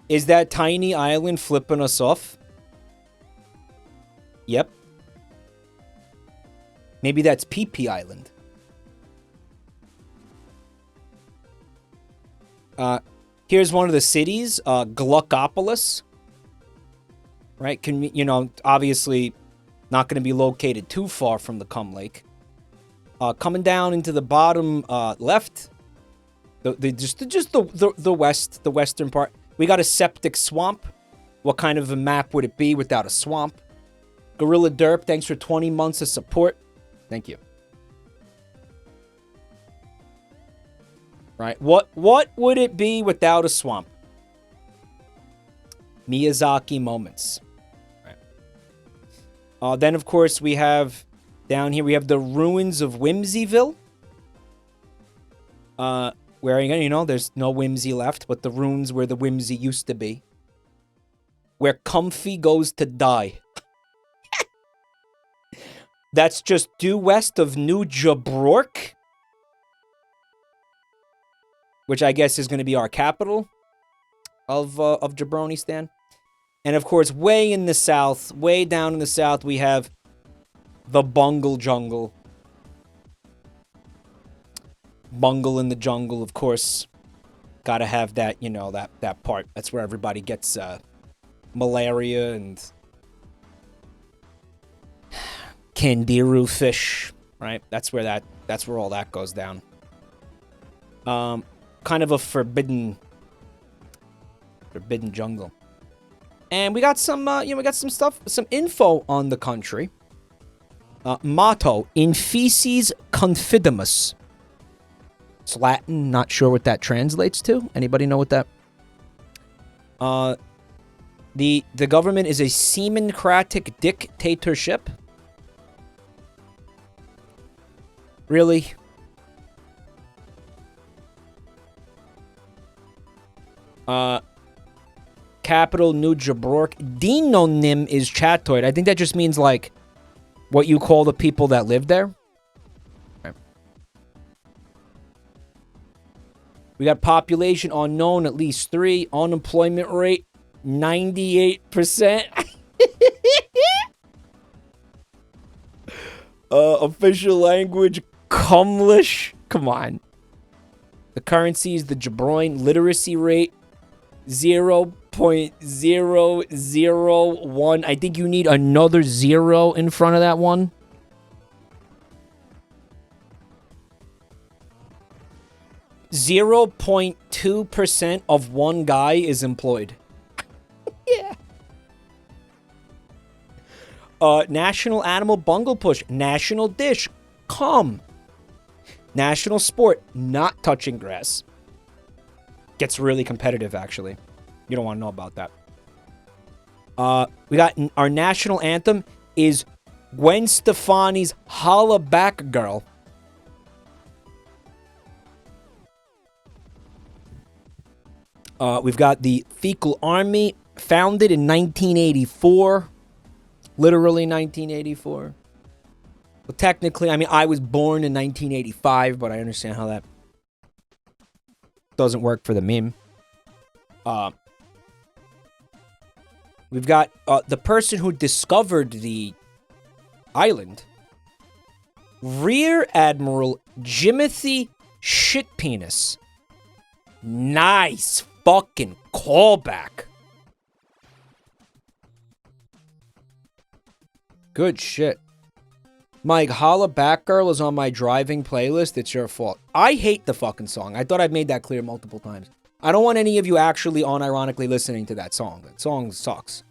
Is that tiny island flipping us off? Yep. Maybe that's PP Island. Here's one of the cities, Gluckopolis. Right? Obviously not going to be located too far from the Cum Lake. Coming down into the bottom left, the western part, we got a septic swamp. What kind of a map would it be without a swamp? Gorilla Derp, thanks for 20 months of support. Thank you. Right, what would it be without a swamp? Miyazaki moments. Right. Then, of course, we have down here, we have the ruins of Whimsyville. Where, there's no whimsy left, but the ruins where the whimsy used to be. Where Comfy goes to die. That's just due west of New Jabroni, which I guess is going to be our capital of Jabronistan. And, of course, way in the south, way down in the south, we have the Bungle Jungle. Bungle in the jungle, of course. Gotta have that, that part. That's where everybody gets malaria and Candiru fish, right? That's where all that goes down. Kind of a forbidden jungle. And we got some, we got some stuff, some info on the country. Motto, in feces confidimus. It's Latin, not sure what that translates to. Anybody know what that? The government is a semencratic dictatorship. Really? Capital New Jabroni. Dinonym is Chatoid. I think that just means like what you call the people that live there. Okay. We got population unknown, at least 3. Unemployment rate, 98%. Official language, Cumlish. Come on. The currency is the Jabroni. Literacy rate, 0.001. I think you need another 0 in front of that one. .2% of one guy is employed. Yeah. National animal, bungle push. National dish, cum. National sport, not touching grass. Gets really competitive, actually. You don't want to know about that. We got our national anthem is Gwen Stefani's Holla Back Girl. We've got the Fecal Army, founded in 1984. Literally 1984. Well, technically, I mean, I was born in 1985, but I understand how that doesn't work for the meme. We've got the person who discovered the island. Rear Admiral Jimothy Shitpenis. Nice fucking callback. Good shit. Mike, Holla Back Girl is on my driving playlist. It's your fault. I hate the fucking song. I thought I've made that clear multiple times. I don't want any of you actually unironically listening to that song. That song sucks.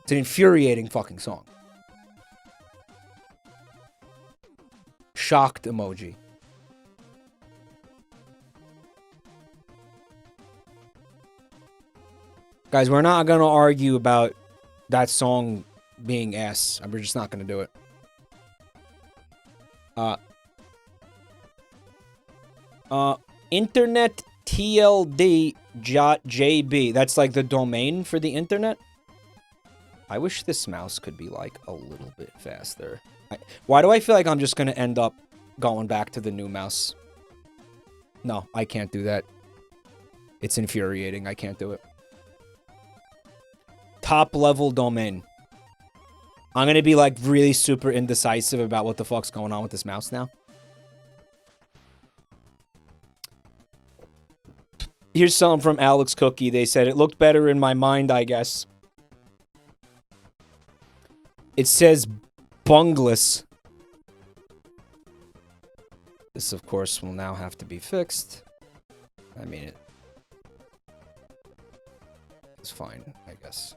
It's an infuriating fucking song. Shocked emoji. Guys, we're not going to argue about that song being ass. We're just not going to do it. Internet TLD.jb. That's like the domain for the internet. I wish this mouse could be like a little bit faster. Why do I feel like I'm just going to end up going back to the new mouse? No, I can't do that. It's infuriating. I can't do it. Top level domain. I'm going to be like really super indecisive about what the fuck's going on with this mouse now. Here's some from Alex Cookie. They said, it looked better in my mind, I guess. It says bungless. This, of course, will now have to be fixed. I mean, it's fine, I guess.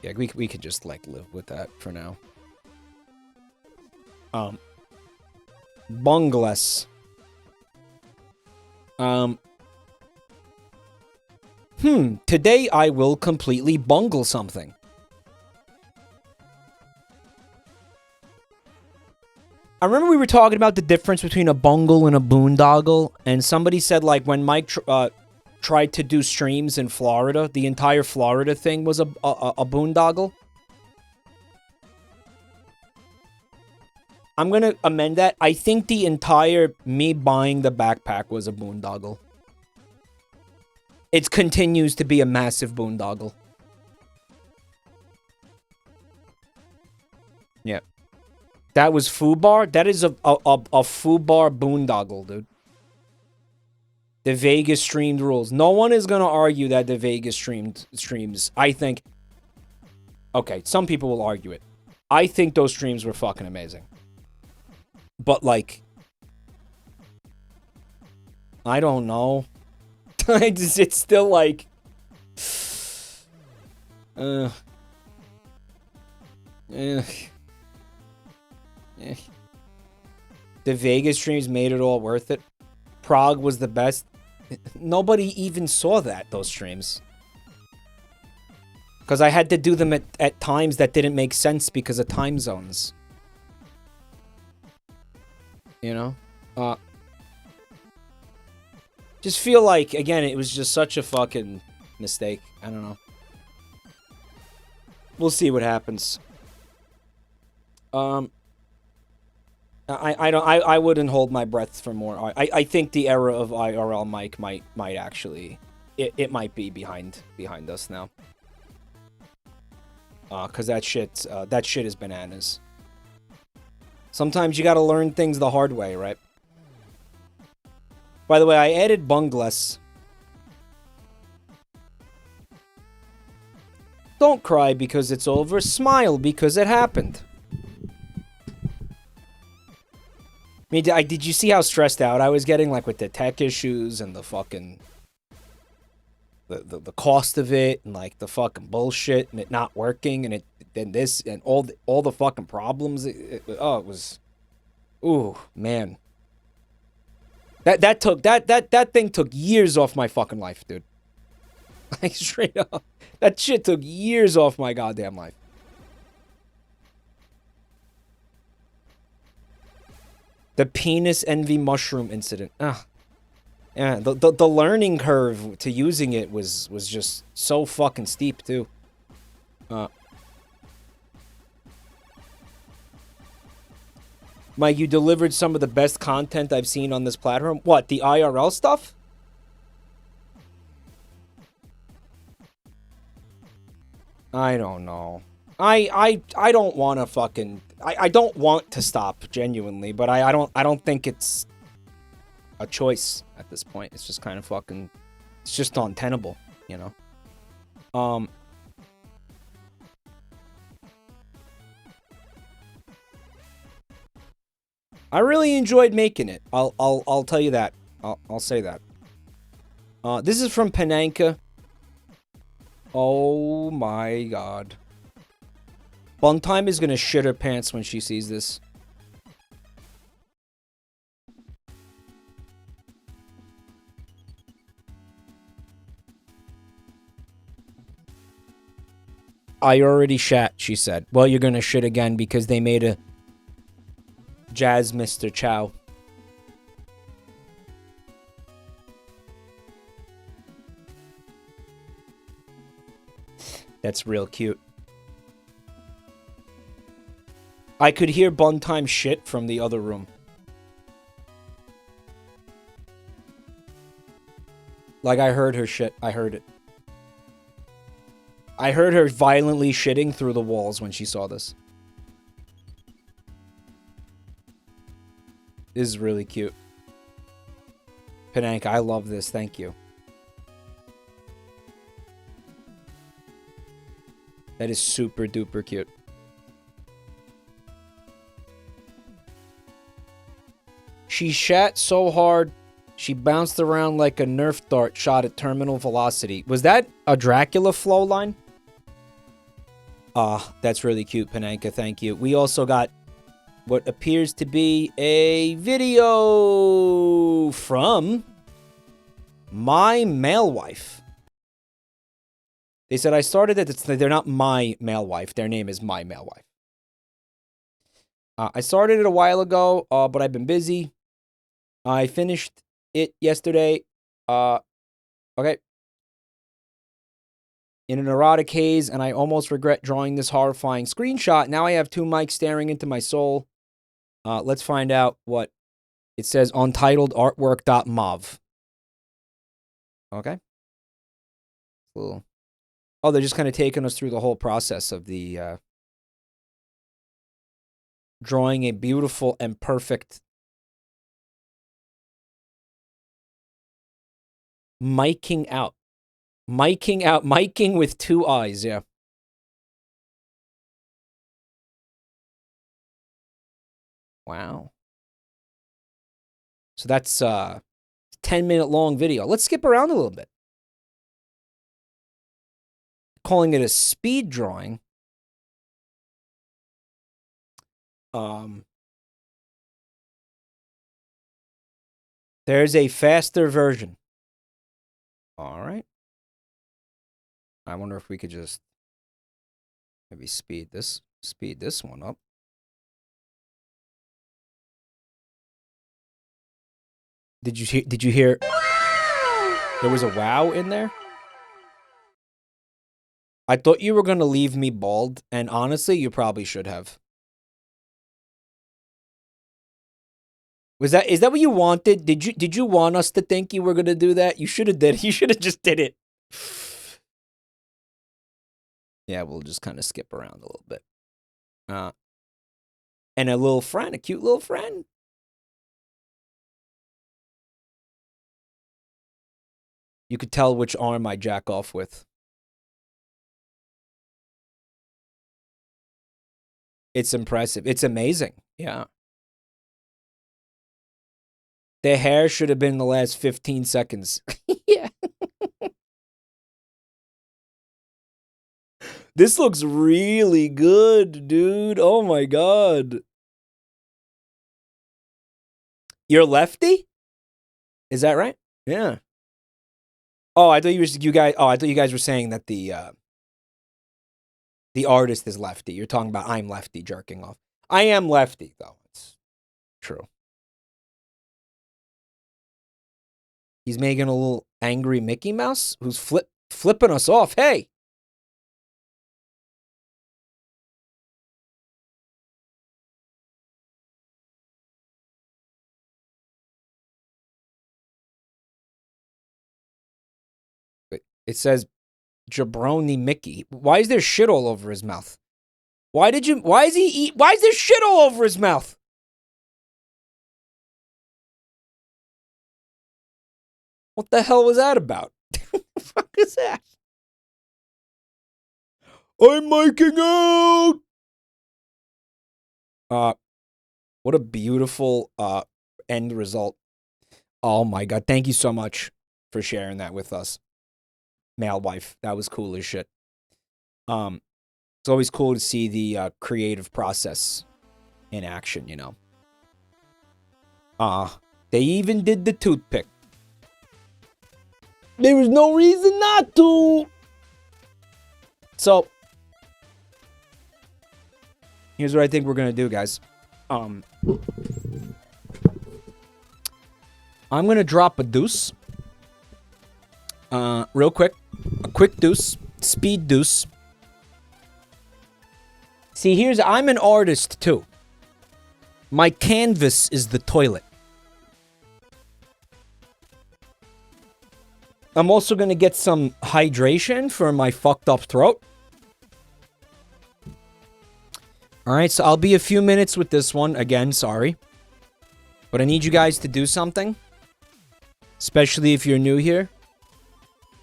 Yeah, we could just, like, live with that for now. Bungless. Today I will completely bungle something. I remember we were talking about the difference between a bungle and a boondoggle, and somebody said, like, when Mike tried to do streams in Florida, the entire Florida thing was a boondoggle. I'm gonna amend that. I think the entire me buying the backpack was a boondoggle. It continues to be a massive boondoggle. Yeah. That was FUBAR? That is a FUBAR boondoggle, dude. The Vegas streamed rules. No one is gonna argue that the Vegas streams. I think... Okay, some people will argue it. I think those streams were fucking amazing. But, like... I don't know. It's still, like... The Vegas streams made it all worth it. Prague was the best. Nobody even saw those streams. Because I had to do them at times that didn't make sense because of time zones. You know? Just feel like, again, it was just such a fucking mistake. I don't know. We'll see what happens. I wouldn't hold my breath for more. I think the era of IRL Mike might actually, it might be behind us now. Cause that shit is bananas. Sometimes you gotta learn things the hard way, right? By the way, I added bungless. Don't cry because it's over. Smile because it happened. I mean, did you see how stressed out I was getting, like, with the tech issues and the fucking... The cost of it and, like, the fucking bullshit and it not working and this and all the fucking problems. Oh, it was... Ooh, man. That thing took years off my fucking life, dude. Like, straight up. That shit took years off my goddamn life. The penis envy mushroom incident. Ugh. Yeah, the learning curve to using it was just so fucking steep, too. Mike, you delivered some of the best content I've seen on this platform. What, the IRL stuff? I don't know. I don't want to fucking... I don't want to stop, genuinely, but I don't think it's a choice at this point. It's just kind of fucking... It's just untenable, you know? I really enjoyed making it. I'll tell you that. I'll say that. This is from Pananka. Oh my god. Buntime is gonna shit her pants when she sees this. I already shat, she said. Well, you're gonna shit again because they made a Jazz Mr. Chow. That's real cute. I could hear Buntime shit from the other room. Like, I heard her shit. I heard it. I heard her violently shitting through the walls when she saw this. This is really cute. Pananka, I love this. Thank you. That is super duper cute. She shat so hard, she bounced around like a Nerf dart shot at terminal velocity. Was that a Dracula flow line? Ah, that's really cute, Pananka. Thank you. We also got what appears to be a video from my male wife. They said I started it. They're not my male wife. Their name is my male wife. I started it a while ago, but I've been busy. I finished it yesterday. Okay. In an erotic haze, and I almost regret drawing this horrifying screenshot. Now I have two mics staring into my soul. Let's find out what it says. Untitled artwork.mov. Okay. Cool. Oh, they're just kind of taking us through the whole process of the drawing a beautiful and perfect miking out. Miking with two eyes, yeah. Wow. So that's a 10-minute long video. Let's skip around a little bit. Calling it a speed drawing. There's a faster version. All right. I wonder if we could just maybe speed this one up. Did you hear there was a wow in there? I thought you were going to leave me bald, and honestly, you probably should have. Is that what you wanted? Did you want us to think you were going to do that? You should have did. You should have just did it. Yeah, we'll just kind of skip around a little bit. And a little friend, a cute little friend. You could tell which arm I jack off with. It's impressive. It's amazing. Yeah. The hair should have been the last 15 seconds. Yeah. This looks really good, dude. Oh my god. You're lefty? Is that right? Yeah. Oh, I thought you guys were saying that the artist is lefty. You're talking about I'm lefty jerking off. I am lefty, though. It's true. He's making a little angry Mickey Mouse who's flipping us off. Hey! It says Jabroni Mickey. Why is there shit all over his mouth? Why is there shit all over his mouth? What the hell was that about? What the fuck is that? I'm miking out! What a beautiful end result. Oh my god, thank you so much for sharing that with us. Male wife, that was cool as shit. It's always cool to see the creative process in action, you know. They even did the toothpick. There was no reason not to. So, here's what I think we're gonna do, guys. I'm gonna drop a deuce. Real quick. A quick deuce. Speed deuce. See, I'm an artist, too. My canvas is the toilet. I'm also going to get some hydration for my fucked up throat. Alright, so I'll be a few minutes with this one. Again, sorry. But I need you guys to do something. Especially if you're new here.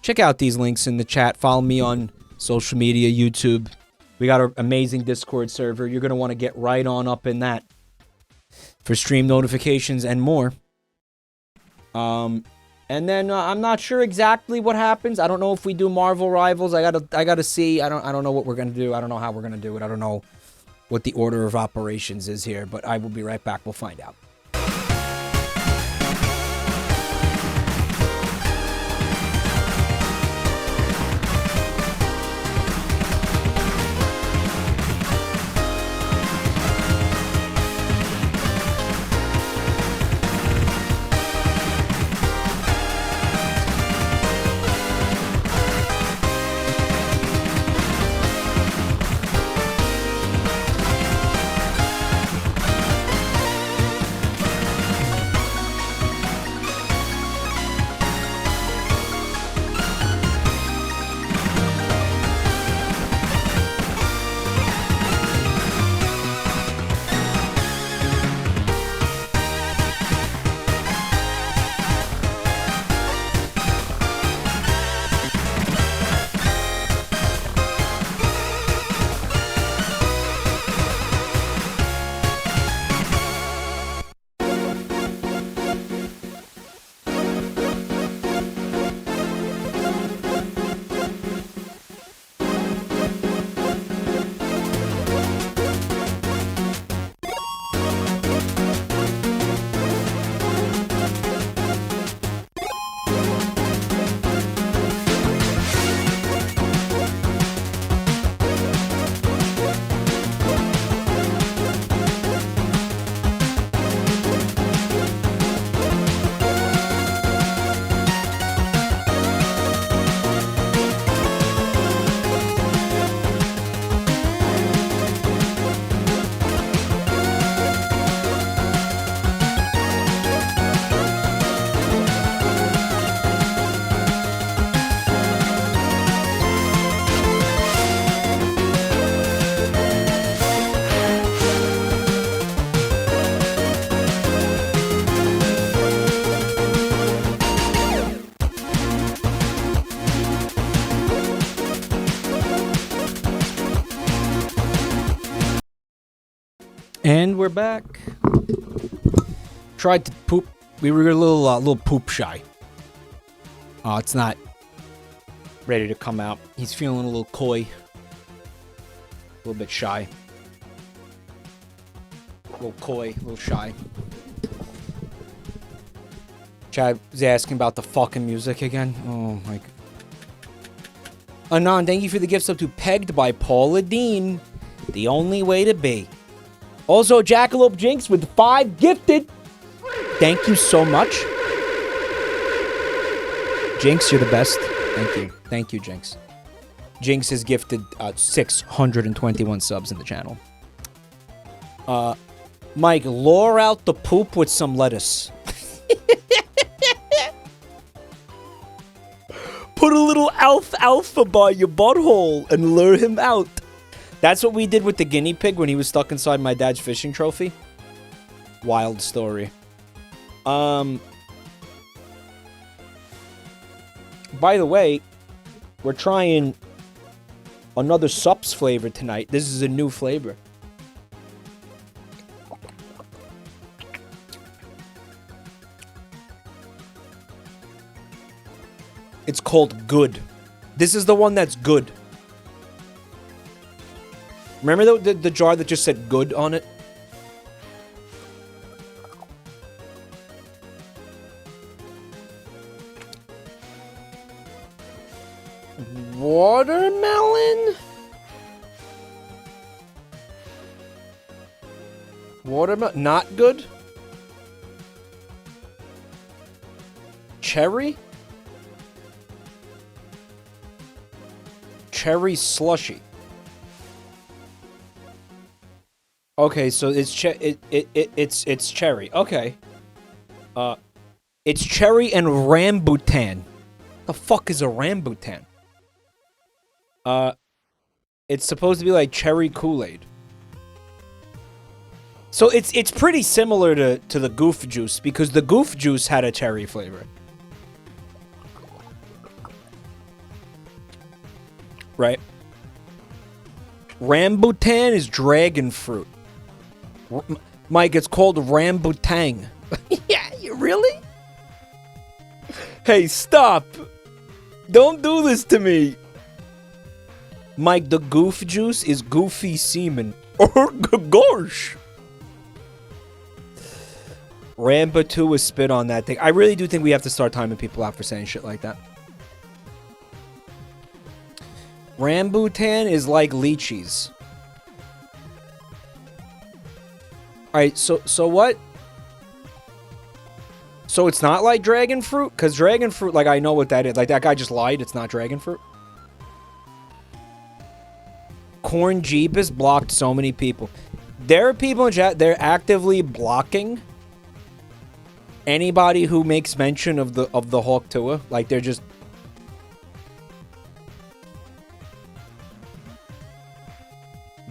Check out these links in the chat. Follow me on social media, YouTube. We got an amazing Discord server. You're going to want to get right on up in that for stream notifications and more. And then I'm not sure exactly what happens. I don't know if we do Marvel Rivals. I gotta see. I don't know what we're gonna do. I don't know how we're gonna do it. I don't know what the order of operations is here, but I will be right back. We'll find out. And we're back. Tried to poop. We were a little poop shy. It's not ready to come out. He's feeling a little coy. A little bit shy. A little coy, a little shy. Chad was asking about the fucking music again. Oh my god. Anon, thank you for the gift sub to Pegged by Paula Dean. The only way to be. Also, Jackalope Jinx with 5 gifted. Thank you so much. Jinx, you're the best. Thank you. Thank you, Jinx. Jinx has gifted 621 subs in the channel. Mike, lure out the poop with some lettuce. Put a little alpha by your butthole and lure him out. That's what we did with the guinea pig when he was stuck inside my dad's fishing trophy. Wild story. By the way, we're trying another Supps flavor tonight. This is a new flavor. It's called Good. This is the one that's good. Remember the jar that just said good on it? Watermelon? Watermelon? Not good? Cherry? Cherry slushy. Okay, so it's it's cherry. Okay. It's cherry and rambutan. The fuck is a rambutan? It's supposed to be like cherry Kool-Aid. So it's pretty similar to the Goof Juice, because the Goof Juice had a cherry flavor. Right? Rambutan is dragon fruit. Mike, it's called Rambutang. Yeah, you really? Hey, stop. Don't do this to me. Mike, the Goof Juice is goofy semen. Or gosh. Rambutan was spit on that thing. I really do think we have to start timing people out for saying shit like that. Rambutan is like lychees. Alright, so what? So it's not like dragon fruit? Because dragon fruit, like, I know what that is. Like, that guy just lied. It's not dragon fruit. Corn Jeebus blocked so many people. There are people in chat, they're actively blocking anybody who makes mention of the Hawk Tua. Like, they're just...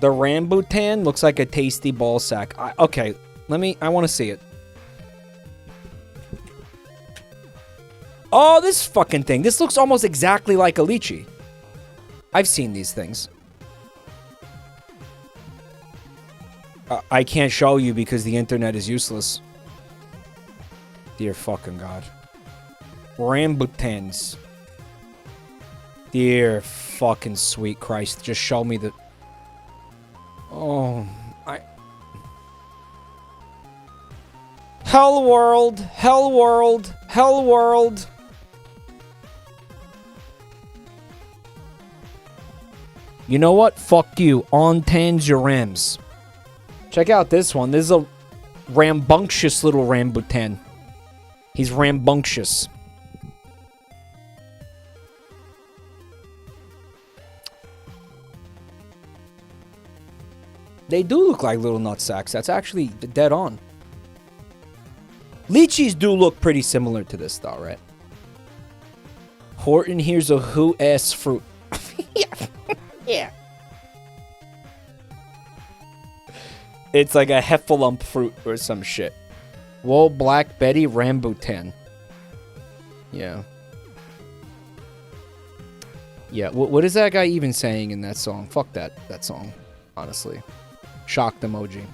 The Rambutan looks like a tasty ball sack. Okay, I want to see it. Oh, this fucking thing. This looks almost exactly like a lychee. I've seen these things. I can't show you because the internet is useless. Dear fucking God. Rambutans. Dear fucking sweet Christ. Just show me the... Oh, Hell world, hell world, hell world. You know what? Fuck you. On tans your rams. Check out this one. This is a rambunctious little rambutan. He's rambunctious. They do look like little nut sacks. That's actually dead on. Lychees do look pretty similar to this, though, right? Horton, here's a who-ass fruit. Yeah. Yeah. It's like a heffalump fruit or some shit. Whoa, Black Betty Rambutan. Yeah. Yeah, what is that guy even saying in that song? Fuck that song, honestly. Shocked emoji.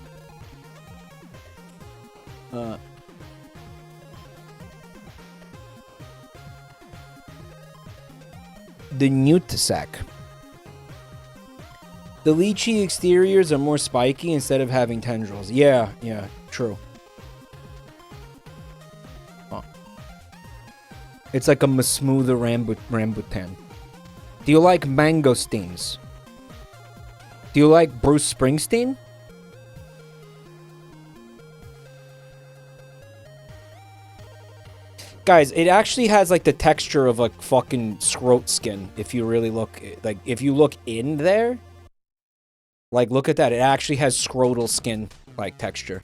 The newt sack. The lychee exteriors are more spiky instead of having tendrils. Yeah, true. Oh. It's like a smoother rambutan. Do you like mangosteens? Do you like Bruce Springsteen? Guys, it actually has like the texture of like fucking scrot skin. If you really look, like if you look in there, like look at that. It actually has scrotal skin like texture.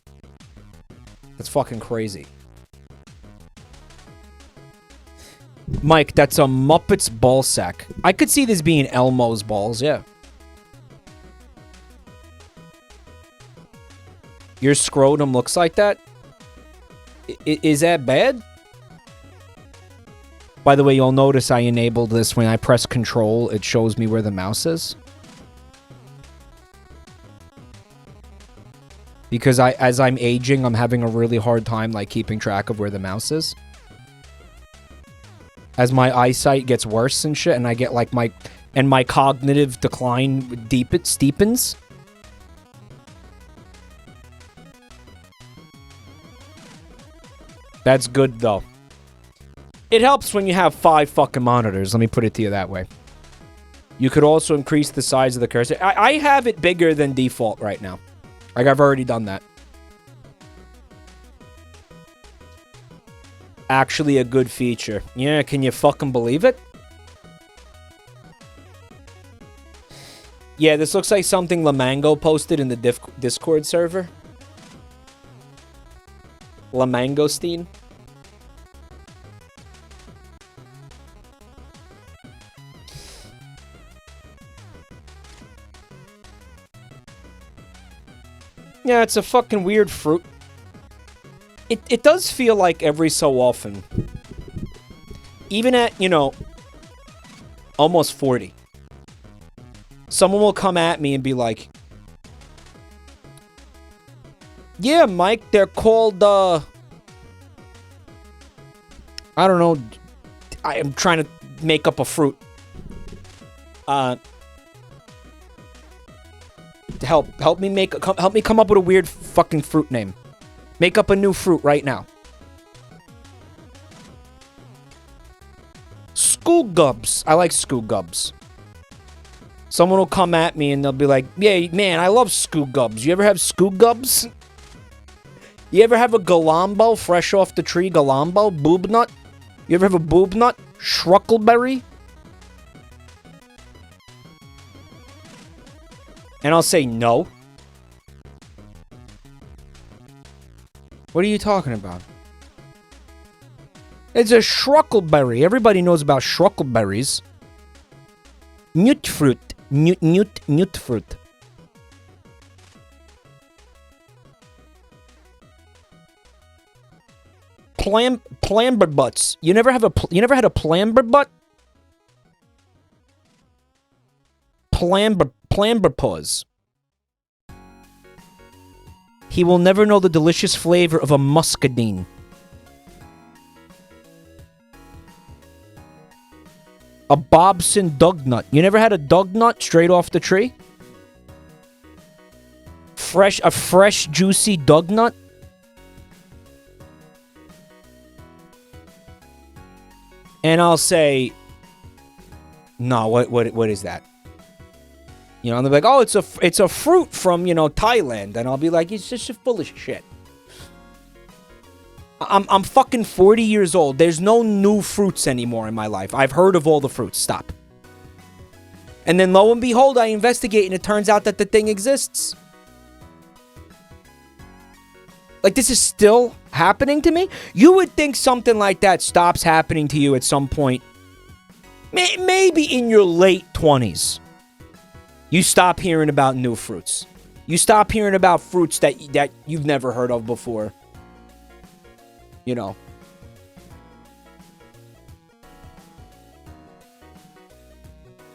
That's fucking crazy. Mike, that's a Muppet's ball sack. I could see this being Elmo's balls, yeah. Your scrotum looks like that? Is that bad? By the way, you'll notice I enabled this when I press control, it shows me where the mouse is. Because as I'm aging, I'm having a really hard time like keeping track of where the mouse is. As my eyesight gets worse and shit, and I get like my cognitive decline steepens. That's good though. It helps when you have 5 fucking monitors, let me put it to you that way. You could also increase the size of the cursor. I have it bigger than default right now. Like, I've already done that. Actually a good feature. Yeah, can you fucking believe it? Yeah, this looks like something Lamango posted in the Discord server. Lamangosteen. Yeah, it's a fucking weird fruit. It does feel like every so often, even at, you know, almost 40, someone will come at me and be like, yeah, Mike, they're called, I don't know, I am trying to make up a fruit. Help me come up with a weird fucking fruit name. Make up a new fruit right now. Schoolgubs. I like schoolgubs. Someone will come at me and they'll be like, yeah, man, I love schoolgubs. You ever have schoolgubs? You ever have a galambo, fresh off the tree galambo? Boob nut? You ever have a boob nut? Shruckleberry? And I'll say no. What are you talking about? It's a shruckleberry. Everybody knows about shruckleberries. Newt fruit. Newt fruit. Plamber butts. You never had a plamber butt? Plamber paws. He will never know the delicious flavor of a muscadine. A Bobson dug nut. You never had a dug nut straight off the tree? A fresh, juicy dug nut? And I'll say, no, what is that? You know, and they're like, oh, it's a fruit from, you know, Thailand. And I'll be like, it's just full of shit. I'm fucking 40 years old. There's no new fruits anymore in my life. I've heard of all the fruits. Stop. And then lo and behold, I investigate and it turns out that the thing exists. Like, this is still happening to me? You would think something like that stops happening to you at some point. Maybe in your late 20s. You stop hearing about new fruits. You stop hearing about fruits that you've never heard of before. You know.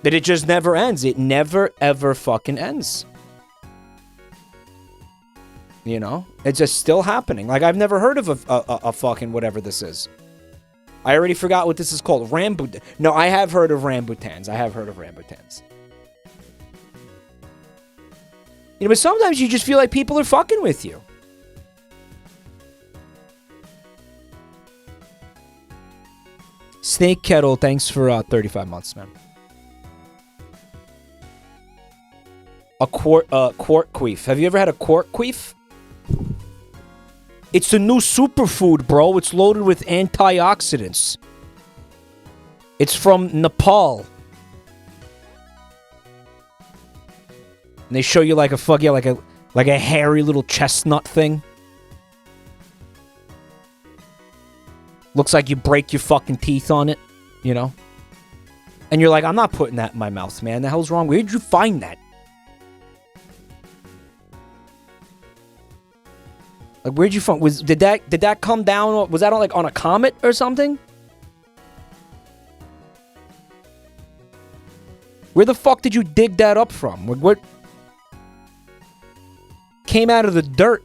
But it just never ends. It never, ever fucking ends. You know? It's just still happening. Like, I've never heard of a fucking whatever this is. I already forgot what this is called. Rambutan. No, I have heard of rambutans. You know, but sometimes you just feel like people are fucking with you. Snake Kettle, thanks for 35 months, man. A quart queef. Have you ever had a quart queef? It's the new superfood, bro. It's loaded with antioxidants. It's from Nepal. And they show you like a like a hairy little chestnut thing. Looks like you break your fucking teeth on it, you know? And you're like, I'm not putting that in my mouth, man. The hell's wrong? Where did you find that? Like, where'd you find? Did that come down? Was that on a comet or something? Where the fuck did you dig that up from? What came out of the dirt?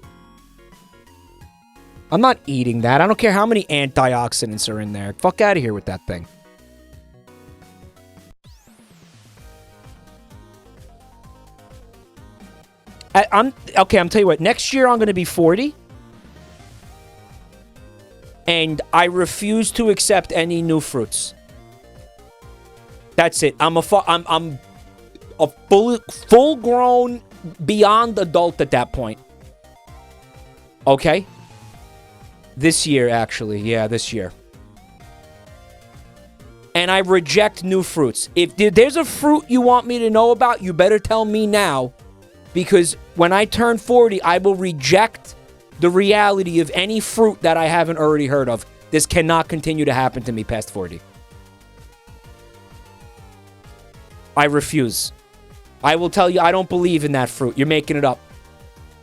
I'm not eating that. I don't care how many antioxidants are in there. Fuck out of here with that thing. I'm telling you what. Next year I'm going to be 40. And I refuse to accept any new fruits. That's it. I'm a full grown, beyond adult at that point. Okay? This year, actually. Yeah, this year. And I reject new fruits. If there's a fruit you want me to know about, you better tell me now. Because when I turn 40, I will reject the reality of any fruit that I haven't already heard of. This cannot continue to happen to me past 40. I refuse. I will tell you, I don't believe in that fruit. You're making it up.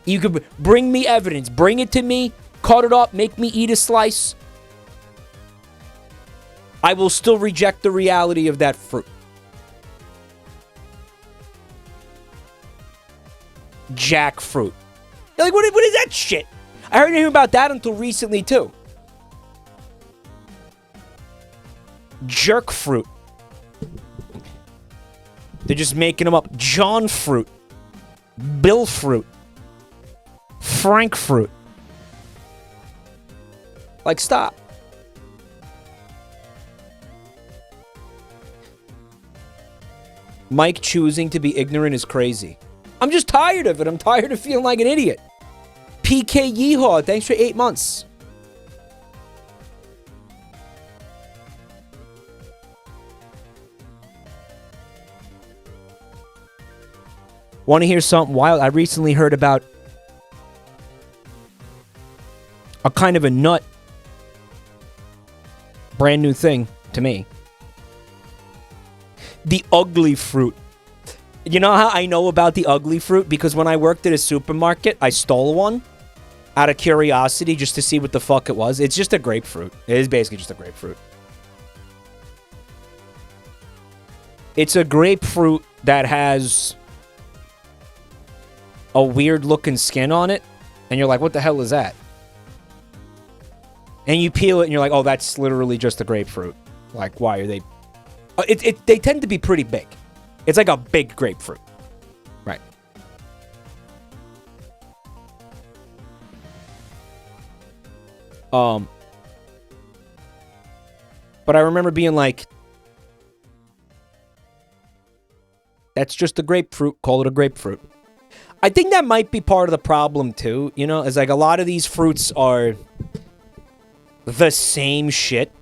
You could bring me evidence. Bring it to me. Cut it up. Make me eat a slice. I will still reject the reality of that fruit. Jackfruit. You're like, what is that shit? I heard anything about that until recently, too. Jerk fruit. They're just making them up. John fruit. Bill fruit. Frank fruit. Like, stop. Mike choosing to be ignorant is crazy. I'm just tired of it. I'm tired of feeling like an idiot. PK Yeehaw, thanks for 8 months. Want to hear something wild? I recently heard about a kind of a nut. Brand new thing to me. The ugly fruit. You know how I know about the ugly fruit? Because when I worked at a supermarket, I stole one out of curiosity just to see what the fuck it was. It's just a grapefruit. It is basically just a grapefruit. It's a grapefruit that has a weird looking skin on it. And you're like, what the hell is that? And you peel it and you're like, oh, that's literally just a grapefruit. Like, why are they... They tend to be pretty big. It's like a big grapefruit. Right. But I remember being like, that's just a grapefruit. Call it a grapefruit. I think that might be part of the problem, too. You know, it's like a lot of these fruits are the same shit.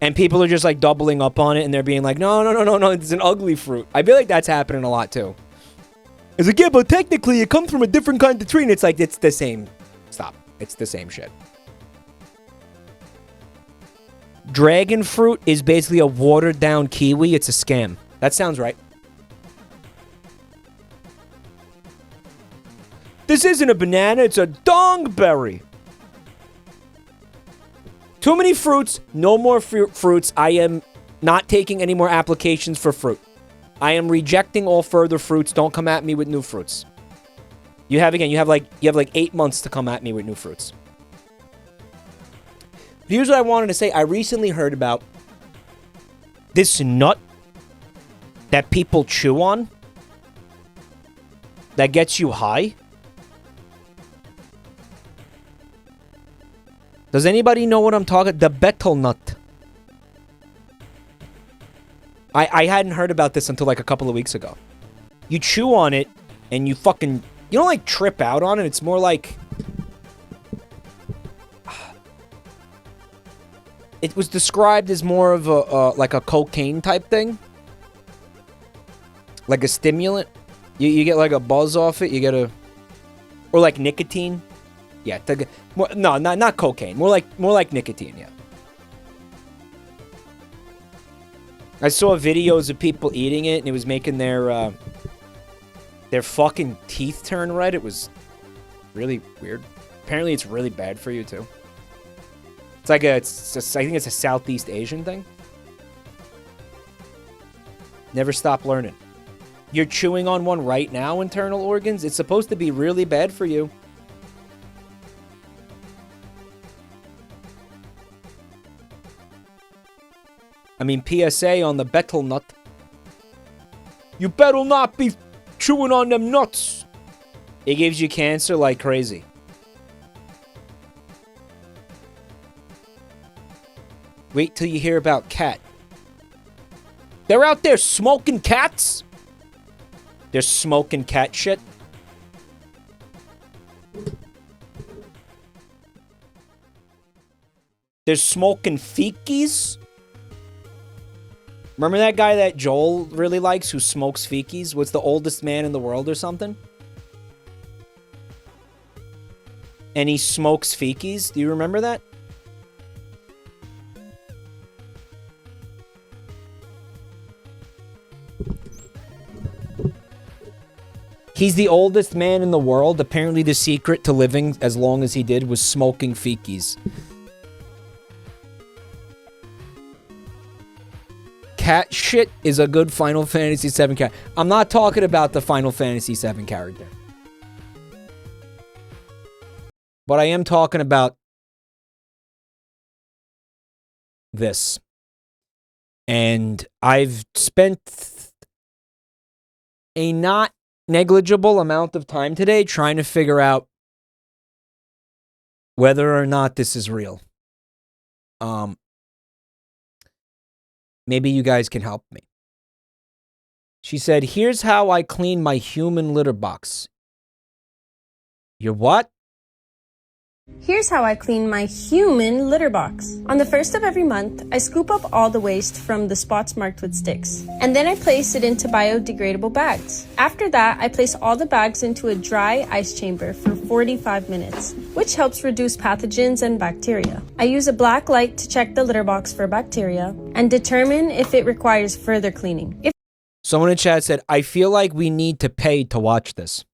And people are just like doubling up on it and they're being like, no, it's an ugly fruit. I feel like that's happening a lot too. It's like, yeah, but technically it comes from a different kind of tree. And it's like, it's the same. Stop. It's the same shit. Dragon fruit is basically a watered down kiwi. It's a scam. That sounds right. This isn't a banana. It's a dongberry. Too many fruits, no more fruits. I am not taking any more applications for fruit. I am rejecting all further fruits. Don't come at me with new fruits. You have like 8 months to come at me with new fruits. Here's what I wanted to say. I recently heard about this nut that people chew on that gets you high. Does anybody know what I'm talking? The betel nut. I hadn't heard about this until like a couple of weeks ago. You chew on it and you fucking... You don't like trip out on it. It's more like... It was described as more of a like a cocaine type thing. Like a stimulant. You get like a buzz off it. You get a... Or like nicotine. Yeah, no, not cocaine. More like nicotine, yeah. I saw videos of people eating it, and it was making their fucking teeth turn red. It was really weird. Apparently, it's really bad for you, too. It's like I think it's a Southeast Asian thing. Never stop learning. You're chewing on one right now, internal organs? It's supposed to be really bad for you. I mean, PSA on the betel nut. You better not be chewing on them nuts. It gives you cancer like crazy. Wait till you hear about cat. They're out there smoking cats? They're smoking cat shit? They're smoking fekies? Remember that guy that Joel really likes who smokes fekies? What's the oldest man in the world or something? And he smokes fekies? Do you remember that? He's the oldest man in the world. Apparently the secret to living as long as he did was smoking fikis. Cat shit is a good Final Fantasy VII character. I'm not talking about the Final Fantasy VII character. But I am talking about this. And I've spent a not negligible amount of time today trying to figure out whether or not this is real. Maybe you guys can help me. She said, here's how I clean my human litter box. Your what? Here's how I clean my human litter box. On the first of every month, I scoop up all the waste from the spots marked with sticks, and then I place it into biodegradable bags. After that, I place all the bags into a dry ice chamber for 45 minutes, which helps reduce pathogens and bacteria. I use a black light to check the litter box for bacteria and determine if it requires further cleaning. Someone in chat said, I feel like we need to pay to watch this.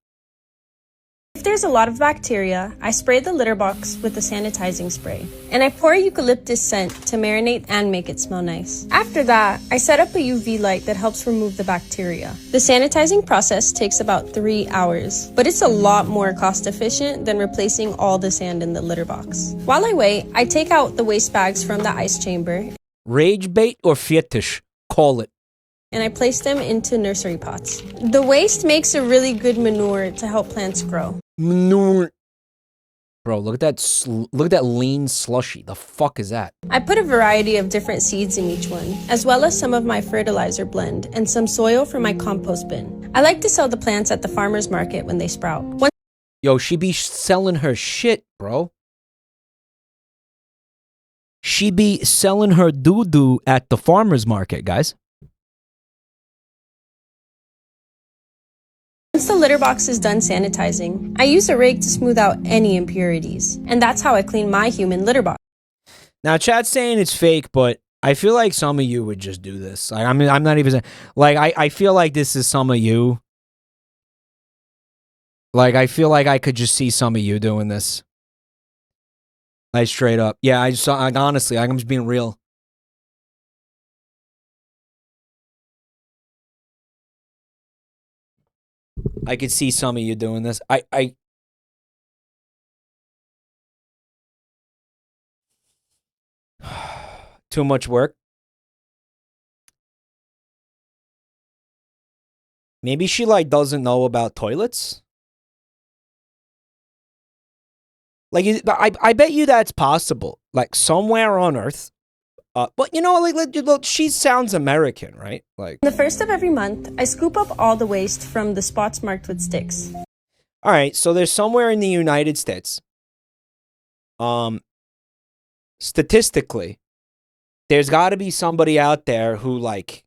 If there's a lot of bacteria, I spray the litter box with a sanitizing spray, and I pour eucalyptus scent to marinate and make it smell nice. After that, I set up a UV light that helps remove the bacteria. The sanitizing process takes about 3 hours, but it's a lot more cost efficient than replacing all the sand in the litter box. While I wait, I take out the waste bags from the ice chamber. Rage bait or fetish? Call it. And I place them into nursery pots. The waste makes a really good manure to help plants grow. Manure. Bro, look at that lean slushy. The fuck is that? I put a variety of different seeds in each one, as well as some of my fertilizer blend and some soil from my compost bin. I like to sell the plants at the farmer's market when they sprout. Yo, she be selling her shit, bro. She be selling her doo-doo at the farmer's market, guys. Once the litter box is done sanitizing, I use a rake to smooth out any impurities, and that's how I clean my human litter box. Now, chat's saying it's fake, but I feel like some of you would just do this. Like, I mean, I'm not even saying, like, I feel like this is some of you. Like, I feel like I could just see some of you doing this. Like, straight up. Yeah, I just saw, like, honestly, I'm just being real. I could see some of you doing this. Too much work. Maybe she, like, doesn't know about toilets. Like, I bet you that's possible. Like, somewhere on Earth. But, you know, like, she sounds American, right? Like, On the first of every month, I scoop up all the waste from the spots marked with sticks. All right, so there's somewhere in the United States, statistically, there's got to be somebody out there who, like,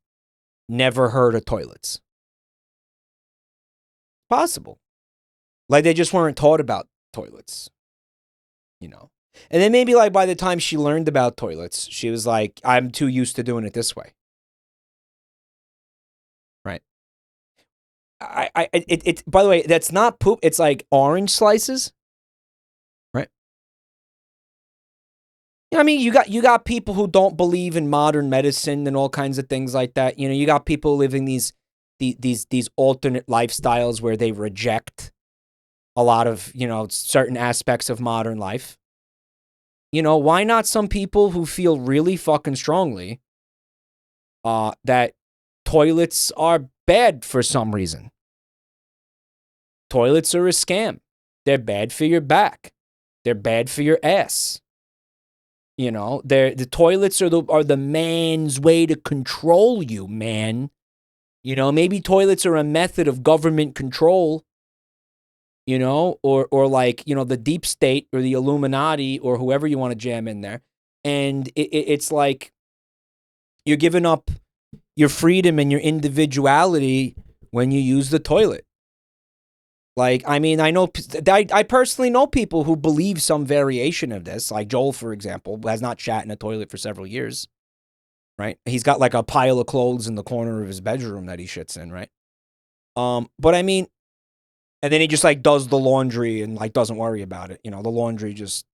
never heard of toilets. Possible. Like, they just weren't taught about toilets, you know. And then maybe, like, by the time she learned about toilets, she was like, I'm too used to doing it this way. Right. By the way, that's not poop. It's like orange slices. Right. You know, I mean, you got people who don't believe in modern medicine and all kinds of things like that. You know, you got people living these alternate lifestyles where they reject a lot of, you know, certain aspects of modern life. You know, why not some people who feel really fucking strongly that toilets are bad for some reason? Toilets are a scam. They're bad for your back. They're bad for your ass. You know, the toilets are the man's way to control you, man. You know, maybe toilets are a method of government control. You know, or like, you know, the deep state or the Illuminati or whoever you want to jam in there. And it's like you're giving up your freedom and your individuality when you use the toilet. Like, I mean, I personally know people who believe some variation of this. Like Joel, for example, has not shat in a toilet for several years. Right? He's got like a pile of clothes in the corner of his bedroom that he shits in, right? But I mean, And then he just like does the laundry and like doesn't worry about it. You know, the laundry just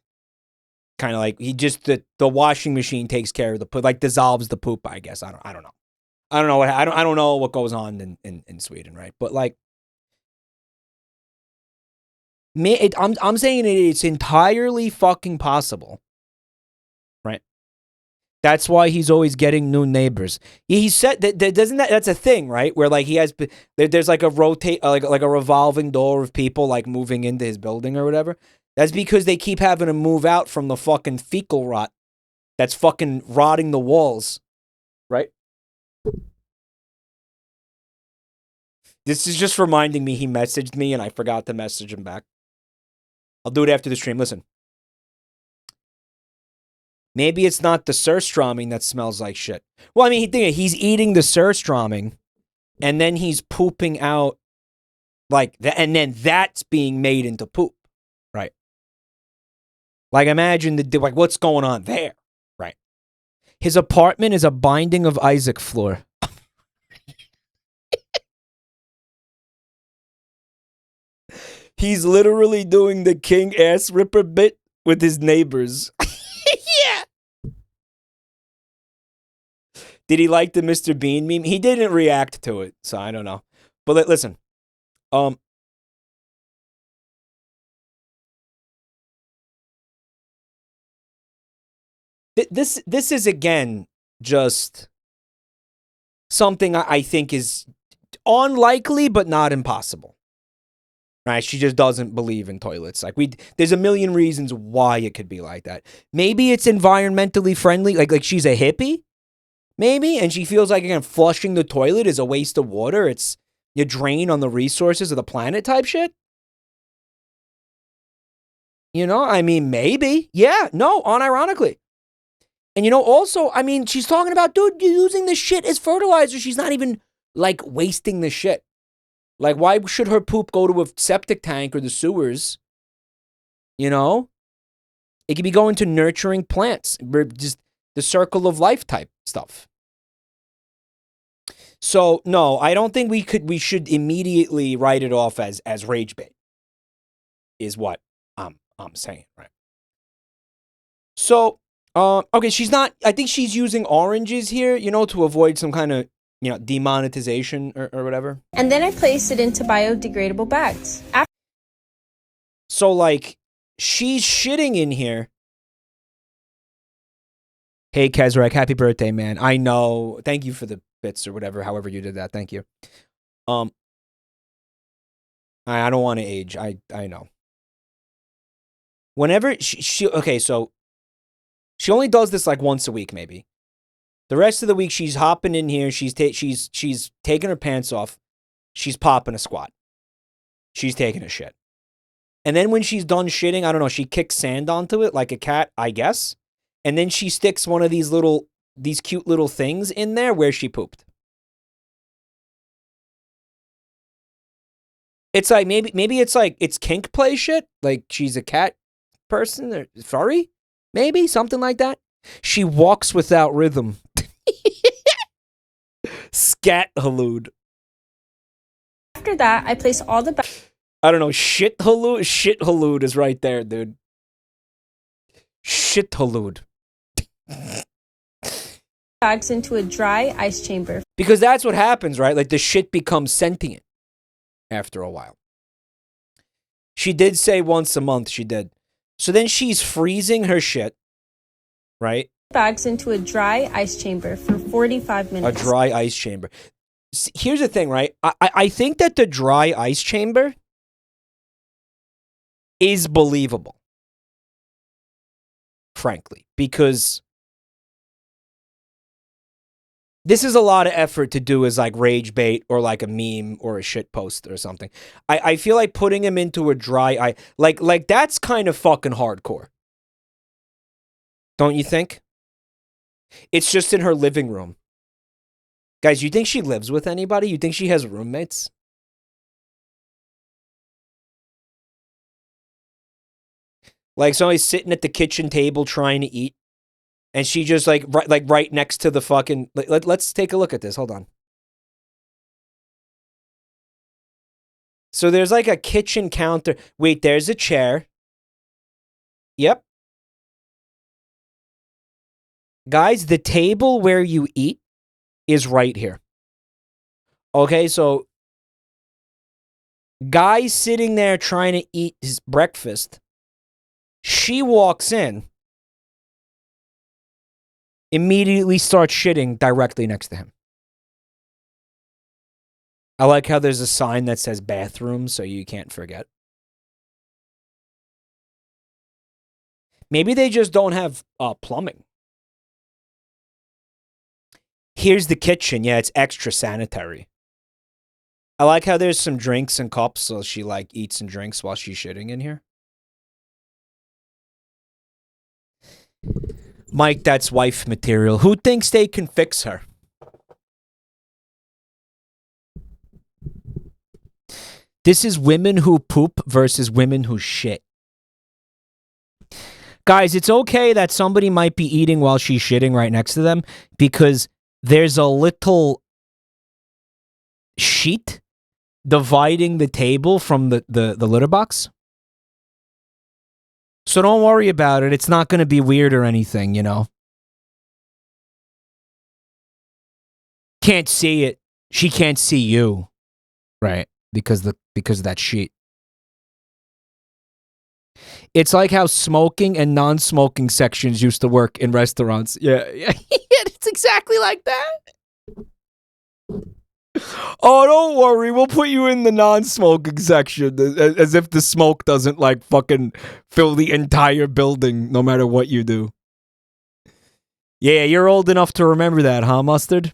kind of like the washing machine takes care of the poop, like dissolves the poop, I guess. I don't know. I don't know what goes on in Sweden, right? But like I'm saying it's entirely fucking possible. Right? That's why he's always getting new neighbors. He said that that's a thing, right? Where like he has there's like a like a revolving door of people like moving into his building or whatever. That's because they keep having to move out from the fucking fecal rot that's fucking rotting the walls, right? This is just reminding me he messaged me and I forgot to message him back. I'll do it after the stream. Listen. Maybe it's not the surströmming that smells like shit. Well, I mean, he's eating the surströmming and then he's pooping out like that, and then that's being made into poop, right? Like imagine like what's going on there, right? His apartment is a Binding of Isaac floor. He's literally doing the king ass ripper bit with his neighbors. Yeah. Did he like the Mr. Bean meme? He didn't react to it, so I don't know. But listen, this is again just something I think is unlikely but not impossible. Right? She just doesn't believe in toilets. Like there's a million reasons why it could be like that. Maybe it's environmentally friendly, like she's a hippie. Maybe, and she feels like, again, flushing the toilet is a waste of water. It's a drain on the resources of the planet type shit. You know, I mean, maybe. Yeah, no, unironically. And, you know, also, I mean, she's talking about, dude, you're using this shit as fertilizer. She's not even, like, wasting the shit. Like, why should her poop go to a septic tank or the sewers? You know? It could be going to nurturing plants. Just the circle of life type stuff. So no, I don't think we should immediately write it off as rage bait. Is what I'm saying, right? So okay, she's not. I think she's using oranges here, you know, to avoid some kind of demonetization or whatever. And then I place it into biodegradable bags. So like she's shitting in here. Hey Kezrak, happy birthday, man! I know. Thank you for the bits or whatever, however you did that. Thank you. I don't want to age. I know. Whenever she okay, so she only does this like once a week, maybe. The rest of the week, she's hopping in here. She's taking her pants off. She's popping a squat. She's taking a shit. And then when she's done shitting, I don't know, she kicks sand onto it like a cat, I guess. And then she sticks one of these cute little things in there where she pooped. It's like maybe it's like it's kink play shit. Like she's a cat person or furry, maybe something like that. She walks without rhythm. Scat hallude. After that, I place all the I don't know. Shit hallude. Shit hallude is right there, dude. Shit hallude. bags into a dry ice chamber. Because that's what happens, right? Like the shit becomes sentient after a while. She did say once a month, she did. So then she's freezing her shit, right? Bags into a dry ice chamber for 45 minutes. A dry ice chamber. Here's the thing, right? I think that the dry ice chamber is believable. Frankly. Because this is a lot of effort to do as like rage bait or like a meme or a shit post or something. I feel like putting him into a dry ice, like that's kind of fucking hardcore. Don't you think? It's just in her living room. Guys, you think she lives with anybody? You think she has roommates? Like somebody's sitting at the kitchen table trying to eat, and she just like right next to the fucking. Let's take a look at this. Hold on. So there's like a kitchen counter. Wait, there's a chair. Yep. Guys, the table where you eat is right here. Okay, so guy's sitting there trying to eat his breakfast. She walks in, immediately starts shitting directly next to him. I like how there's a sign that says bathroom so you can't forget. Maybe they just don't have plumbing. Here's the kitchen. Yeah, it's extra sanitary. I like how there's some drinks and cups, so she like eats and drinks while she's shitting in here. Mike, that's wife material. Who thinks they can fix her? This is women who poop versus women who shit. Guys, it's okay that somebody might be eating while she's shitting right next to them because there's a little sheet dividing the table from the litter box. So don't worry about it. It's not going to be weird or anything, you know. Can't see it. She can't see you. Right. Because of that sheet. It's like how smoking and non-smoking sections used to work in restaurants. Yeah. It's exactly like that. Oh, don't worry. We'll put you in the non-smoking section as if the smoke doesn't like fucking fill the entire building no matter what you do. Yeah, you're old enough to remember that, huh, Mustard?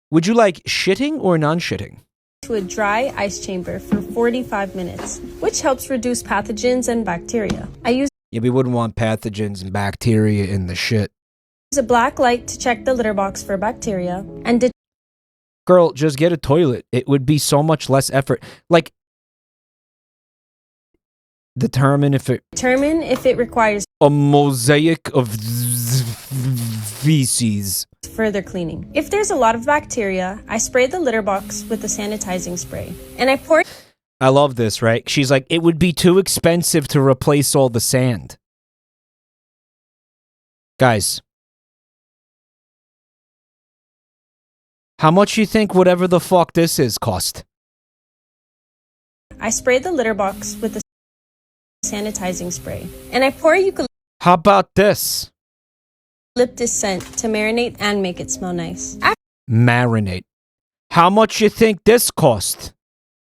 Would you like shitting or non-shitting? To a dry ice chamber for 45 minutes, which helps reduce pathogens and bacteria. I use we wouldn't want pathogens and bacteria in the shit. a black light to check the litter box for bacteria and Girl, just get a toilet. It would be so much less effort. Like, determine if it requires a mosaic of feces. Further cleaning. If there's a lot of bacteria, I spray the litter box with a sanitizing spray. And I pour... I love this, right? She's like, it would be too expensive to replace all the sand. Guys. How much you think whatever the fuck this is cost? I spray the litter box with a sanitizing spray. And I pour eucalyptus... How about this? Eucalyptus scent to marinate and make it smell nice. Marinate. How much you think this cost?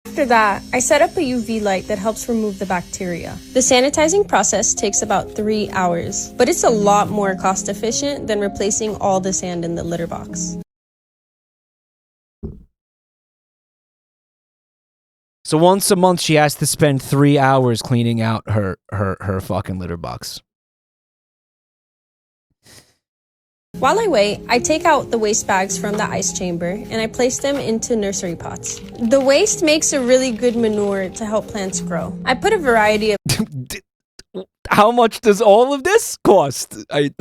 After that, I set up a UV light that helps remove the bacteria. The sanitizing process takes about 3 hours, but it's a lot more cost efficient than replacing all the sand in the litter box. So once a month she has to spend 3 hours cleaning out her fucking litter box. While I wait, I take out the waste bags from the ice chamber and I place them into nursery pots. The waste makes a really good manure to help plants grow. I put a variety of How much does all of this cost?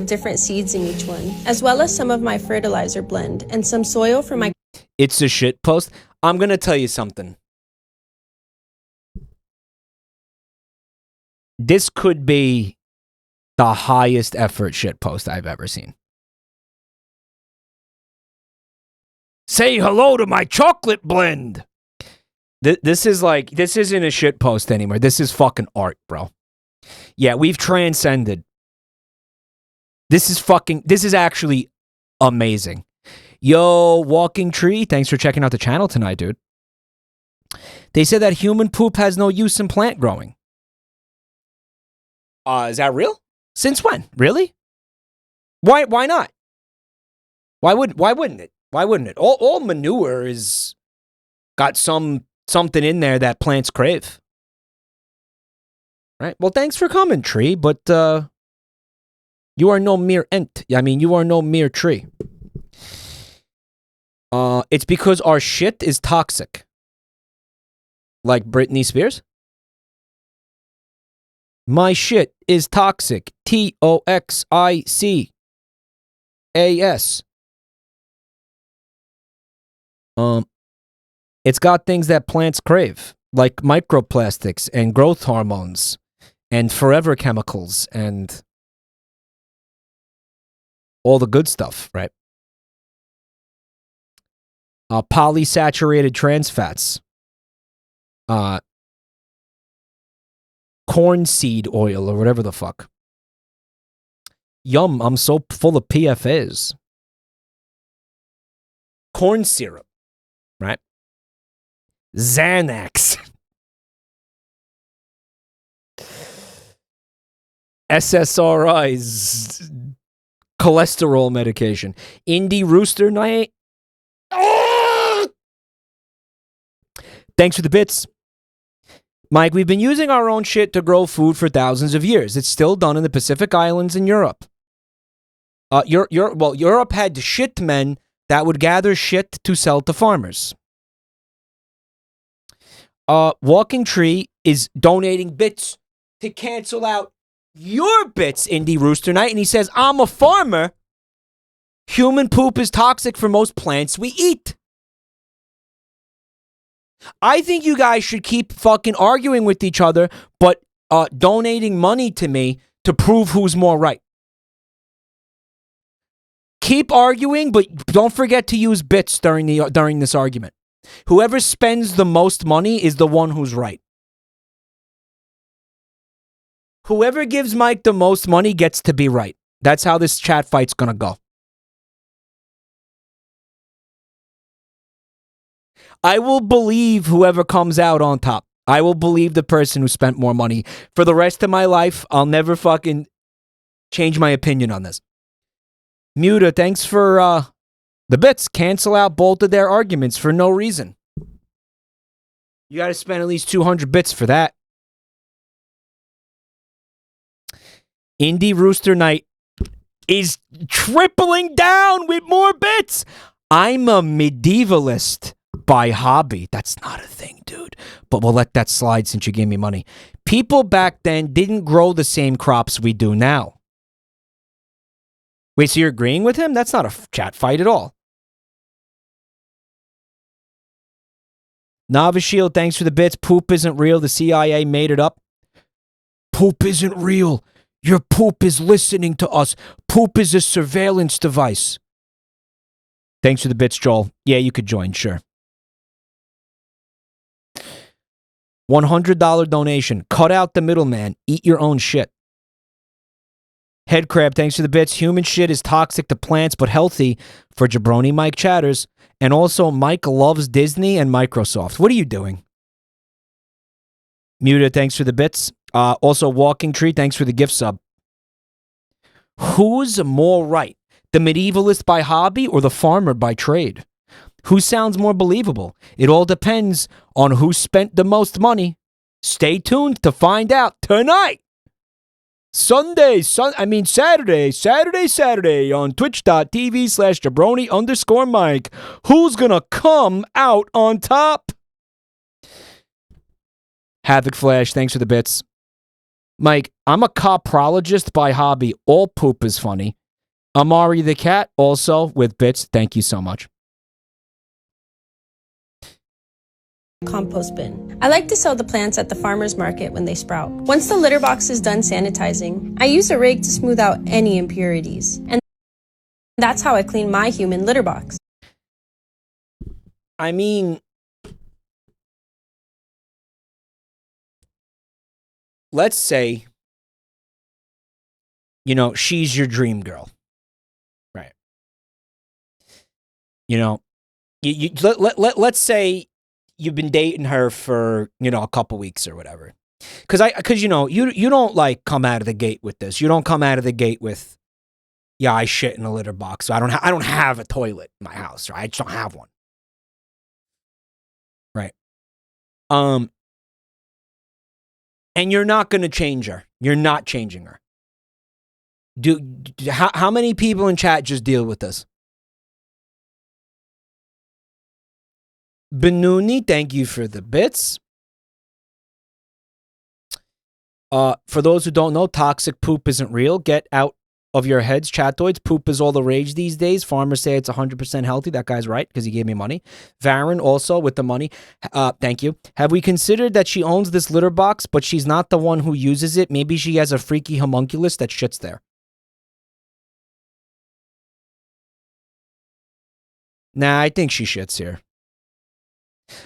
different seeds in each one, as well as some of my fertilizer blend and some soil for my... It's a shit post. I'm gonna tell you something. This could be the highest effort shit post I've ever seen. Say hello to my chocolate blend. This is like, this isn't a shit post anymore. This is fucking art, bro. Yeah, we've transcended. This is actually amazing. Yo, Walking Tree, thanks for checking out the channel tonight, dude. They said that human poop has no use in plant growing. Is that real? Since when? Really? Why not? Why wouldn't it? Why wouldn't it? All manure is got something in there that plants crave. Right? Well, thanks for coming, tree, but you are no mere ent. I mean, you are no mere tree. It's because our shit is toxic. Like Britney Spears? My shit is toxic. TOXICAS. It's got things that plants crave, like microplastics and growth hormones and forever chemicals and all the good stuff, right? Polysaturated trans fats, corn seed oil or whatever the fuck. Yum, I'm so full of PFAs. Corn syrup, right? Xanax. SSRIs. Cholesterol medication. Indie Rooster Night. Thanks for the bits. Mike, we've been using our own shit to grow food for thousands of years. It's still done in the Pacific Islands in Europe. Europe had shit men that would gather shit to sell to farmers. Walking Tree is donating bits to cancel out your bits, Indie Rooster Night. And he says, I'm a farmer. Human poop is toxic for most plants we eat. I think you guys should keep fucking arguing with each other, but donating money to me to prove who's more right. Keep arguing, but don't forget to use bits during this argument. Whoever spends the most money is the one who's right. Whoever gives Mike the most money gets to be right. That's how this chat fight's gonna go. I will believe whoever comes out on top. I will believe the person who spent more money. For the rest of my life, I'll never fucking change my opinion on this. Muta, thanks for the bits. Cancel out both of their arguments for no reason. You got to spend at least 200 bits for that. Indie Rooster Night is tripling down with more bits. I'm a medievalist by hobby. That's not a thing, dude. But we'll let that slide since you gave me money. People back then didn't grow the same crops we do now. Wait, so you're agreeing with him? That's not a chat fight at all. Navashield, thanks for the bits. Poop isn't real. The CIA made it up. Poop isn't real. Your poop is listening to us. Poop is a surveillance device. Thanks for the bits, Joel. Yeah, you could join, sure. $100 donation. Cut out the middleman. Eat your own shit. Headcrab, thanks for the bits. Human shit is toxic to plants, but healthy for JabroniMike chatters. And also, Mike loves Disney and Microsoft. What are you doing? Muta, thanks for the bits. Also, Walking Tree, thanks for the gift sub. Who's more right? The medievalist by hobby or the farmer by trade? Who sounds more believable? It all depends on who spent the most money. Stay tuned to find out tonight. Saturday on twitch.tv/Jabroni_Mike. Who's gonna come out on top? Havoc Flash, thanks for the bits. Mike, I'm a coprologist by hobby. All poop is funny. Amari the Cat, also with bits. Thank you so much. Compost bin. I like to sell the plants at the farmer's market when they sprout. Once the litter box is done sanitizing, I use a rake to smooth out any impurities. And that's how I clean my human litter box. I mean, let's say, she's your dream girl. Right. Let's say you've been dating her for, a couple weeks or whatever. Because you don't come out of the gate with this. You don't come out of the gate with, I shit in a litter box. So I don't have a toilet in my house. Right? I just don't have one. Right. And you're not going to change her. You're not changing her. How many people in chat just deal with this? Benuni, thank you for the bits. For those who don't know, toxic poop isn't real. Get out of your heads, chatoids. Poop is all the rage these days. Farmers say it's 100% healthy. That guy's right because he gave me money. Varen also with the money. Thank you. Have we considered that she owns this litter box, but she's not the one who uses it? Maybe she has a freaky homunculus that shits there. Nah, I think she shits here.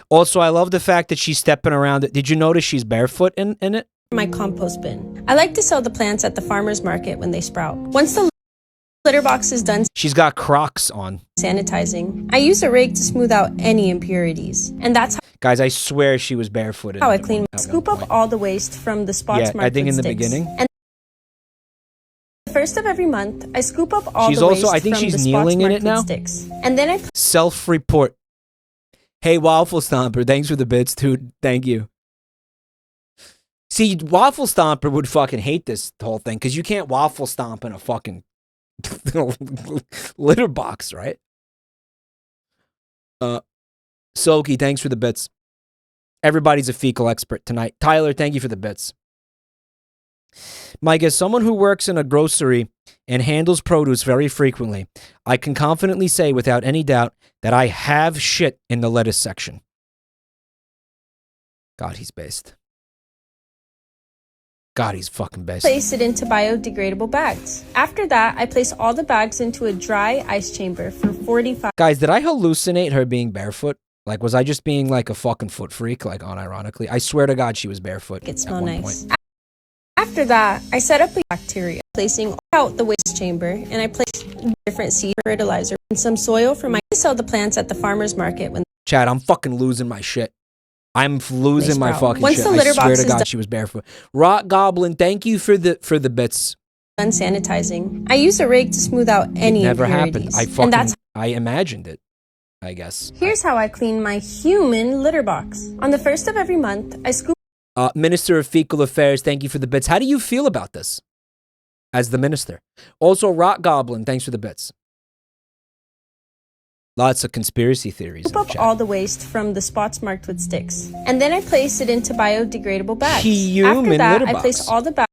Also, I love the fact that she's stepping around it. Did you notice she's barefoot in it? My compost bin. I like to sell the plants at the farmer's market when they sprout. Once the litter box is done she's got Crocs on. sanitizing, I use a rake to smooth out any impurities. And that's Guys, I swear she was barefooted. how I clean. Scoop up all the waste from the spots marked I think with in the sticks. beginning. And the first of every month, I scoop up all She's the also, waste I think from she's the spots kneeling in marked it now. with sticks. And then I Self-report. Hey, Waffle Stomper, thanks for the bits, dude. Thank you. See, Waffle Stomper would fucking hate this whole thing because you can't waffle stomp in a fucking litter box, right? Soki, thanks for the bits. Everybody's a fecal expert tonight. Tyler, thank you for the bits. Mike, as someone who works in a grocery and handles produce very frequently, I can confidently say without any doubt that I have shit in the lettuce section. God, he's based. God, he's fucking based. place it into biodegradable bags. After that, I place all the bags into a dry ice chamber for 45 Guys, did I hallucinate her being barefoot? Like, was I just being like a fucking foot freak, like unironically? I swear to God she was barefoot. It smell at one nice. point. After that, I set up a bacteria, placing out the waste chamber, and I place different seed fertilizer and some soil for my sell the plants at the farmer's market when Chad, I'm fucking losing my shit. I'm losing my fucking Once shit. the litter I swear box to is God done- she was barefoot. Rock Goblin, thank you for the bits. done sanitizing. I use a rake to smooth out any Never impurities. happened. And that's I imagined it, I guess. here's how I clean my human litter box. On the first of every month, I scoop Minister of Fecal Affairs, thank you for the bits. How do you feel about this as the minister? Also, Rock Goblin, thanks for the bits. Lots of conspiracy theories in the up chat. all the waste from the spots marked with sticks, and then I place it into biodegradable bags. Human After that, litter I place box. all the bags.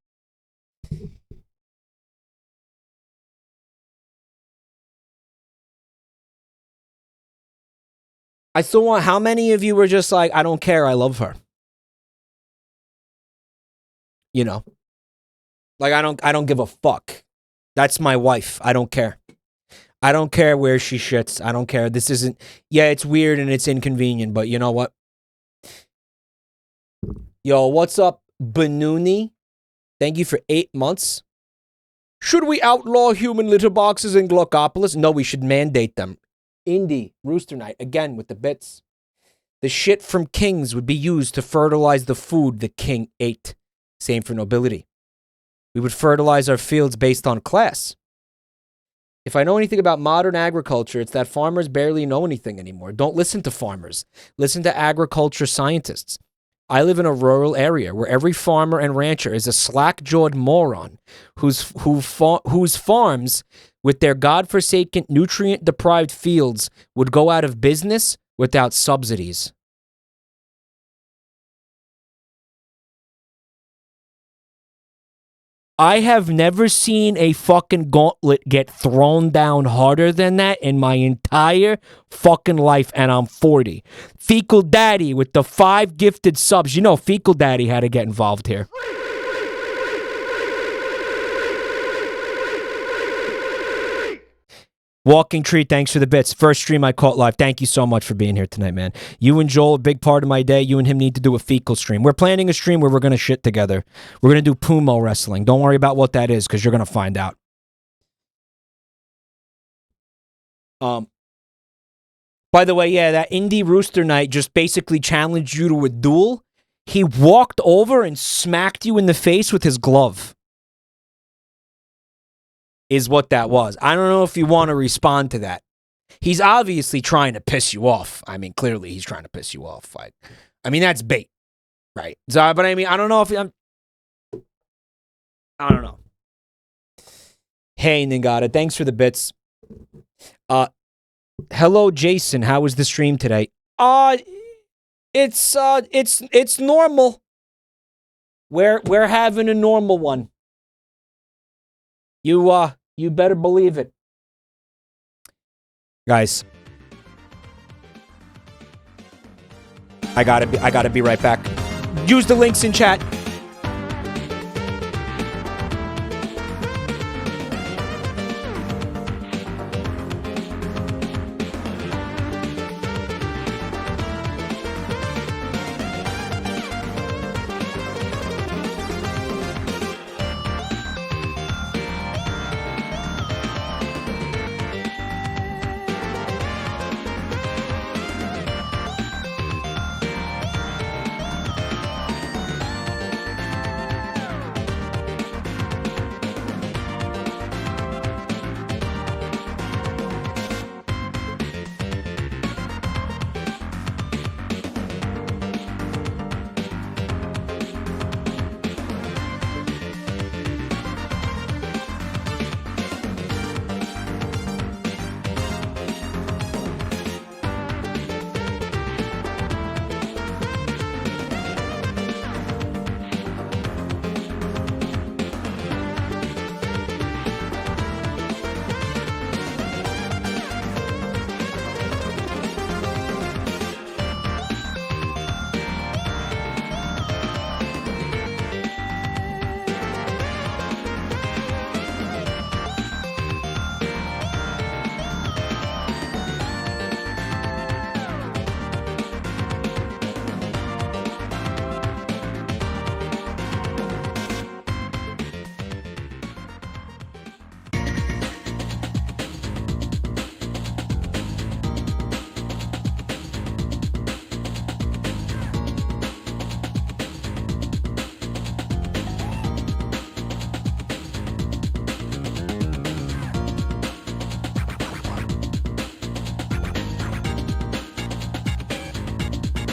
I still want, how many of you were just like, I don't care, I love her? You know? Like, I don't give a fuck. That's my wife. I don't care. I don't care where she shits. I don't care. This isn't, yeah, it's weird and it's inconvenient, but you know what? Yo, what's up, Benuni? Thank you for 8 months. Should we outlaw human litter boxes in Glockopolis? No, we should mandate them. Indy, Rooster Knight, again with the bits. The shit from kings would be used to fertilize the food the king ate. Same for nobility. We would fertilize our fields based on class. If I know anything about modern agriculture, it's that farmers barely know anything anymore. Don't listen to farmers. Listen to agriculture scientists. I live in a rural area where every farmer and rancher is a slack-jawed moron whose farms with their godforsaken, nutrient-deprived fields would go out of business without subsidies. I have never seen a fucking gauntlet get thrown down harder than that in my entire fucking life, and I'm 40. Fecal Daddy with the 5 gifted subs. You know, Fecal Daddy had to get involved here. Walking Tree, thanks for the bits. First stream I caught live. Thank you so much for being here tonight, man. You and Joel, a big part of my day. You and him need to do a fecal stream. We're planning a stream where we're going to shit together. We're going to do Pumo wrestling. Don't worry about what that is because you're going to find out. By the way, yeah, that Indie Rooster Knight just basically challenged you to a duel. He walked over and smacked you in the face with his glove. Is what that was. I don't know if you want to respond to that. He's obviously trying to piss you off. I mean, clearly he's trying to piss you off. Like, I mean, that's bait, right? So, but I mean, I don't know if I don't know. Hey, Ningata, thanks for the bits. Hello, Jason. How was the stream today? It's normal. We're having a normal one. You You better believe it. Guys. I gotta be right back. Use the links in chat.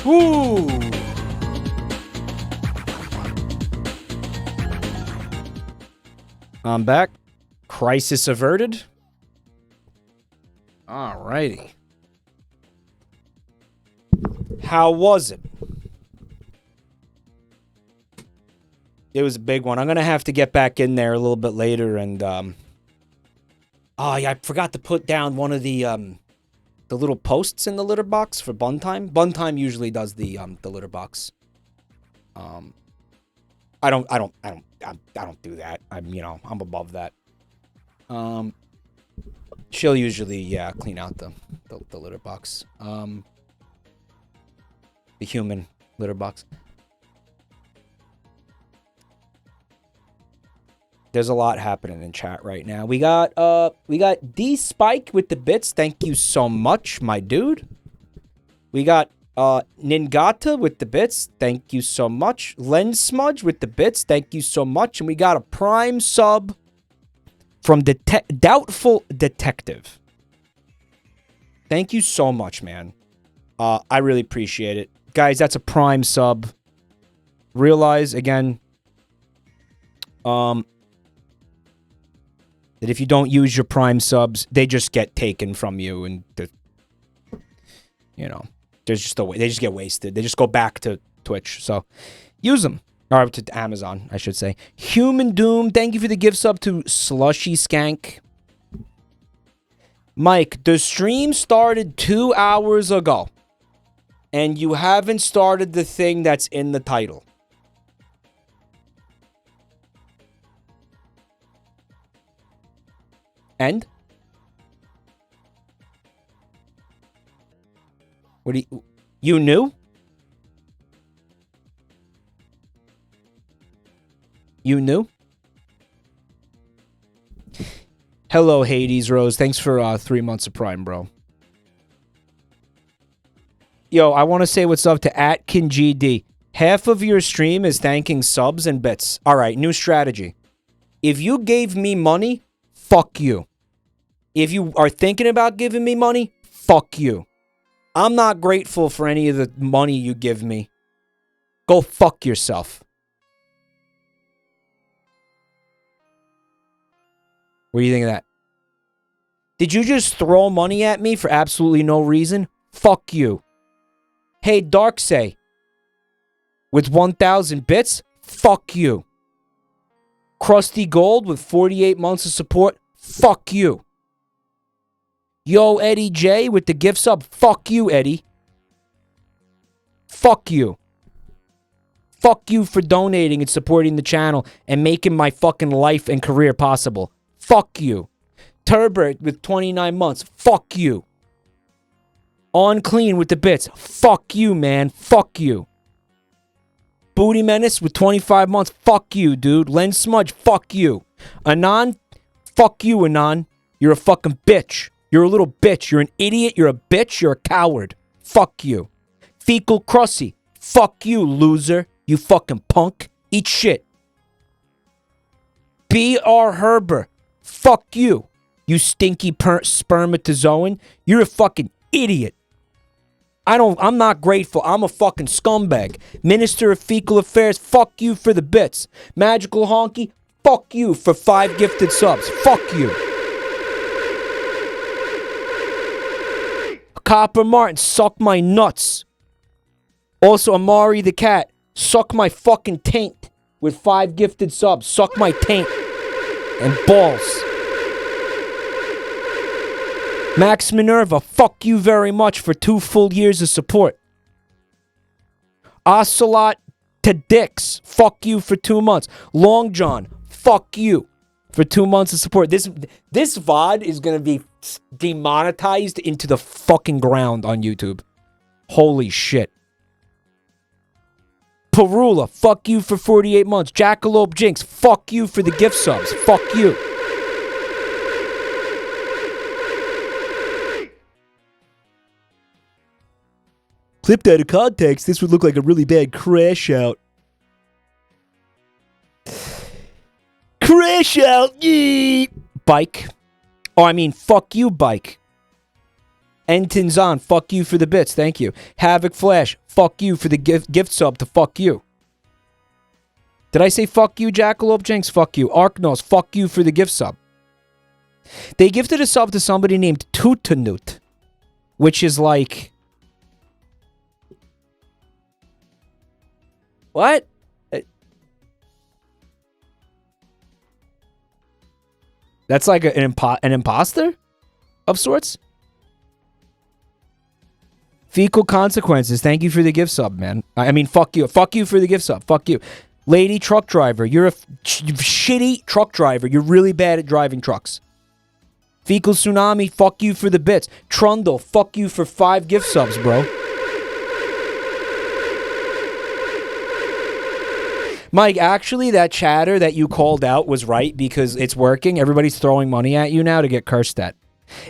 Ooh. I'm back. Crisis averted. Alrighty. How was it? It was a big one. I'm gonna have to get back in there a little bit later and oh yeah, I forgot to put down one of the little posts in the litter box for Bun Time. Bun Time usually does the litter box. I don't do that. I'm above that. She'll usually clean out the litter box. The human litter box. There's a lot happening in chat right now. We got D Spike with the bits. Thank you so much, my dude. We got Ningata with the bits. Thank you so much. Len Smudge with the bits. Thank you so much. And we got a Prime sub from Doubtful Detective. Thank you so much, man. I really appreciate it. Guys, that's a Prime sub. Realize, again, that if you don't use your Prime subs, they just get taken from you, and there's just a way they just get wasted. They just go back to Twitch. So use them, or to Amazon, I should say. Human Doom, thank you for the gift sub to Slushy Skank. Mike, the stream started 2 hours ago, and you haven't started the thing that's in the title. And? What do you knew? You knew? Hello, Hades Rose. Thanks for 3 months of Prime, bro. Yo, I want to say what's up to AtkinGD. Half of your stream is thanking subs and bits. All right, new strategy. If you gave me money, fuck you. If you are thinking about giving me money, fuck you. I'm not grateful for any of the money you give me. Go fuck yourself. What do you think of that? Did you just throw money at me for absolutely no reason? Fuck you. Hey, Darksay. With 1,000 bits? Fuck you. Krusty Gold with 48 months of support? Fuck you. Yo, Eddie J with the gift sub. Fuck you, Eddie. Fuck you. Fuck you for donating and supporting the channel and making my fucking life and career possible. Fuck you. Turbert with 29 months. Fuck you. On Clean with the bits. Fuck you, man. Fuck you. Booty Menace with 25 months. Fuck you, dude. Len Smudge. Fuck you. Anon. Fuck you, Anon. You're a fucking bitch. You're a little bitch. You're an idiot. You're a bitch. You're a coward. Fuck you. Fecal Crossy. Fuck you, loser. You fucking punk. Eat shit. B.R. Herber. Fuck you. You stinky spermatozoan. You're a fucking idiot. I'm not grateful. I'm a fucking scumbag. Minister of Fecal Affairs. Fuck you for the bits. Magical Honky. Fuck you for 5 gifted subs. Fuck you. Copper Martin. Suck my nuts. Also, Amari the Cat. Suck my fucking taint with 5 gifted subs. Suck my taint and balls. Max Minerva, fuck you very much for 2 full years of support. Ocelot to Dix, fuck you for 2 months. Long John, fuck you for 2 months of support. This VOD is going to be demonetized into the fucking ground on YouTube. Holy shit. Perula, fuck you for 48 months. Jackalope Jinx, fuck you for the gift subs. Fuck you. Clipped out of context, this would look like a really bad crash out. Crash out! Yee! Bike. Oh, I mean, fuck you, Bike. Enton's on, fuck you for the bits, thank you. Havoc Flash, fuck you for the gift sub to fuck you. Did I say fuck you, Jackalope Jinx? Fuck you. Arknos, fuck you for the gift sub. They gifted a sub to somebody named Tutanut, which is like... What? That's like an imposter of sorts? Fecal Consequences, thank you for the gift sub, man. I mean, fuck you. Fuck you for the gift sub. Fuck you. Lady Truck Driver, you're a shitty truck driver. You're really bad at driving trucks. Fecal Tsunami, fuck you for the bits. Trundle, fuck you for 5 gift subs, bro. Mike, actually, that chatter that you called out was right because it's working. Everybody's throwing money at you now to get cursed at.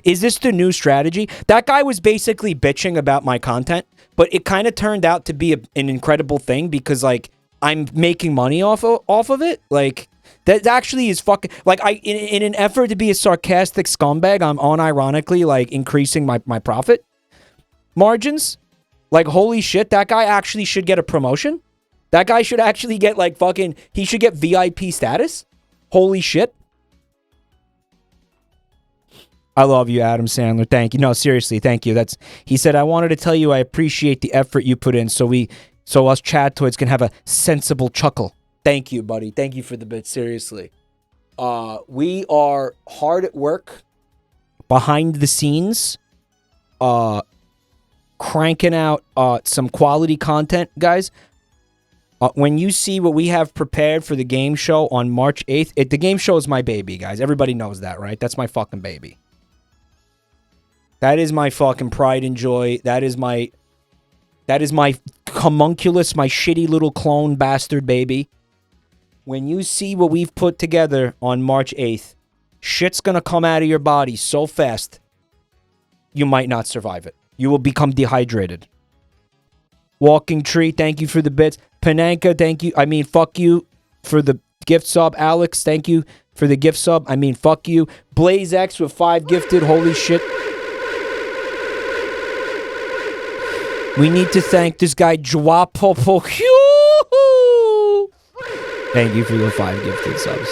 Is this the new strategy? That guy was basically bitching about my content, but it kind of turned out to be an incredible thing because, like, I'm making money off of it. Like, that actually is fucking... Like, in an effort to be a sarcastic scumbag, I'm unironically, like, increasing my profit margins. Like, holy shit, that guy actually should get a promotion. That guy should actually get, like, fucking... He should get VIP status. Holy shit. I love you, Adam Sandler. Thank you. No, seriously, thank you. He said, I wanted to tell you I appreciate the effort you put in so us Chadtoids can have a sensible chuckle. Thank you, buddy. Thank you for the bit. Seriously. We are hard at work behind the scenes, cranking out some quality content, guys. When you see what we have prepared for the game show on March 8th, the game show is my baby, guys. Everybody knows that, right? That's my fucking baby. That is my fucking pride and joy. That is my homunculus, my shitty little clone bastard baby. When you see what we've put together on March 8th, shit's gonna come out of your body so fast, you might not survive it. You will become dehydrated. Walking Tree, thank you for the bits. Pananka, thank you. I mean, fuck you for the gift sub. Alex, thank you for the gift sub. I mean, fuck you. Blaze X with 5 gifted. Holy shit. We need to thank this guy, Jwapopo. Thank you for the 5 gifted subs.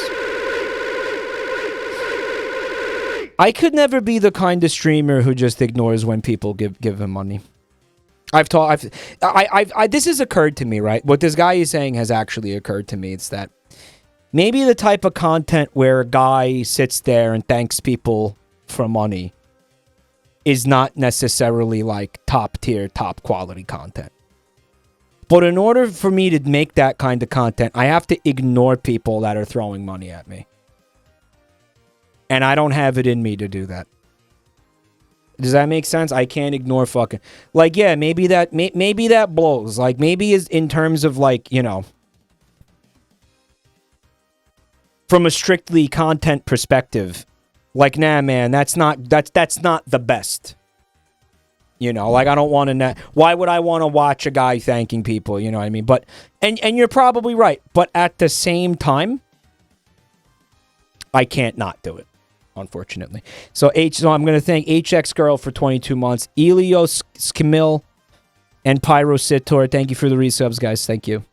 I could never be the kind of streamer who just ignores when people give him money. This has occurred to me, right? What this guy is saying has actually occurred to me. It's that maybe the type of content where a guy sits there and thanks people for money is not necessarily like top tier, top quality content. But in order for me to make that kind of content, I have to ignore people that are throwing money at me. And I don't have it in me to do that. Does that make sense? I can't ignore fucking... Like, yeah, maybe that blows. Like, maybe is in terms of, like, you know... From a strictly content perspective, like, nah, man, that's not the best. You know, like, I don't want to... Why would I want to watch a guy thanking people? You know what I mean? But... And you're probably right. But at the same I can't not do it. Unfortunately. So I'm going to thank HX Girl for 22 months. Elios Camille and Pyro Sitor. Thank you for the resubs, guys. Thank you.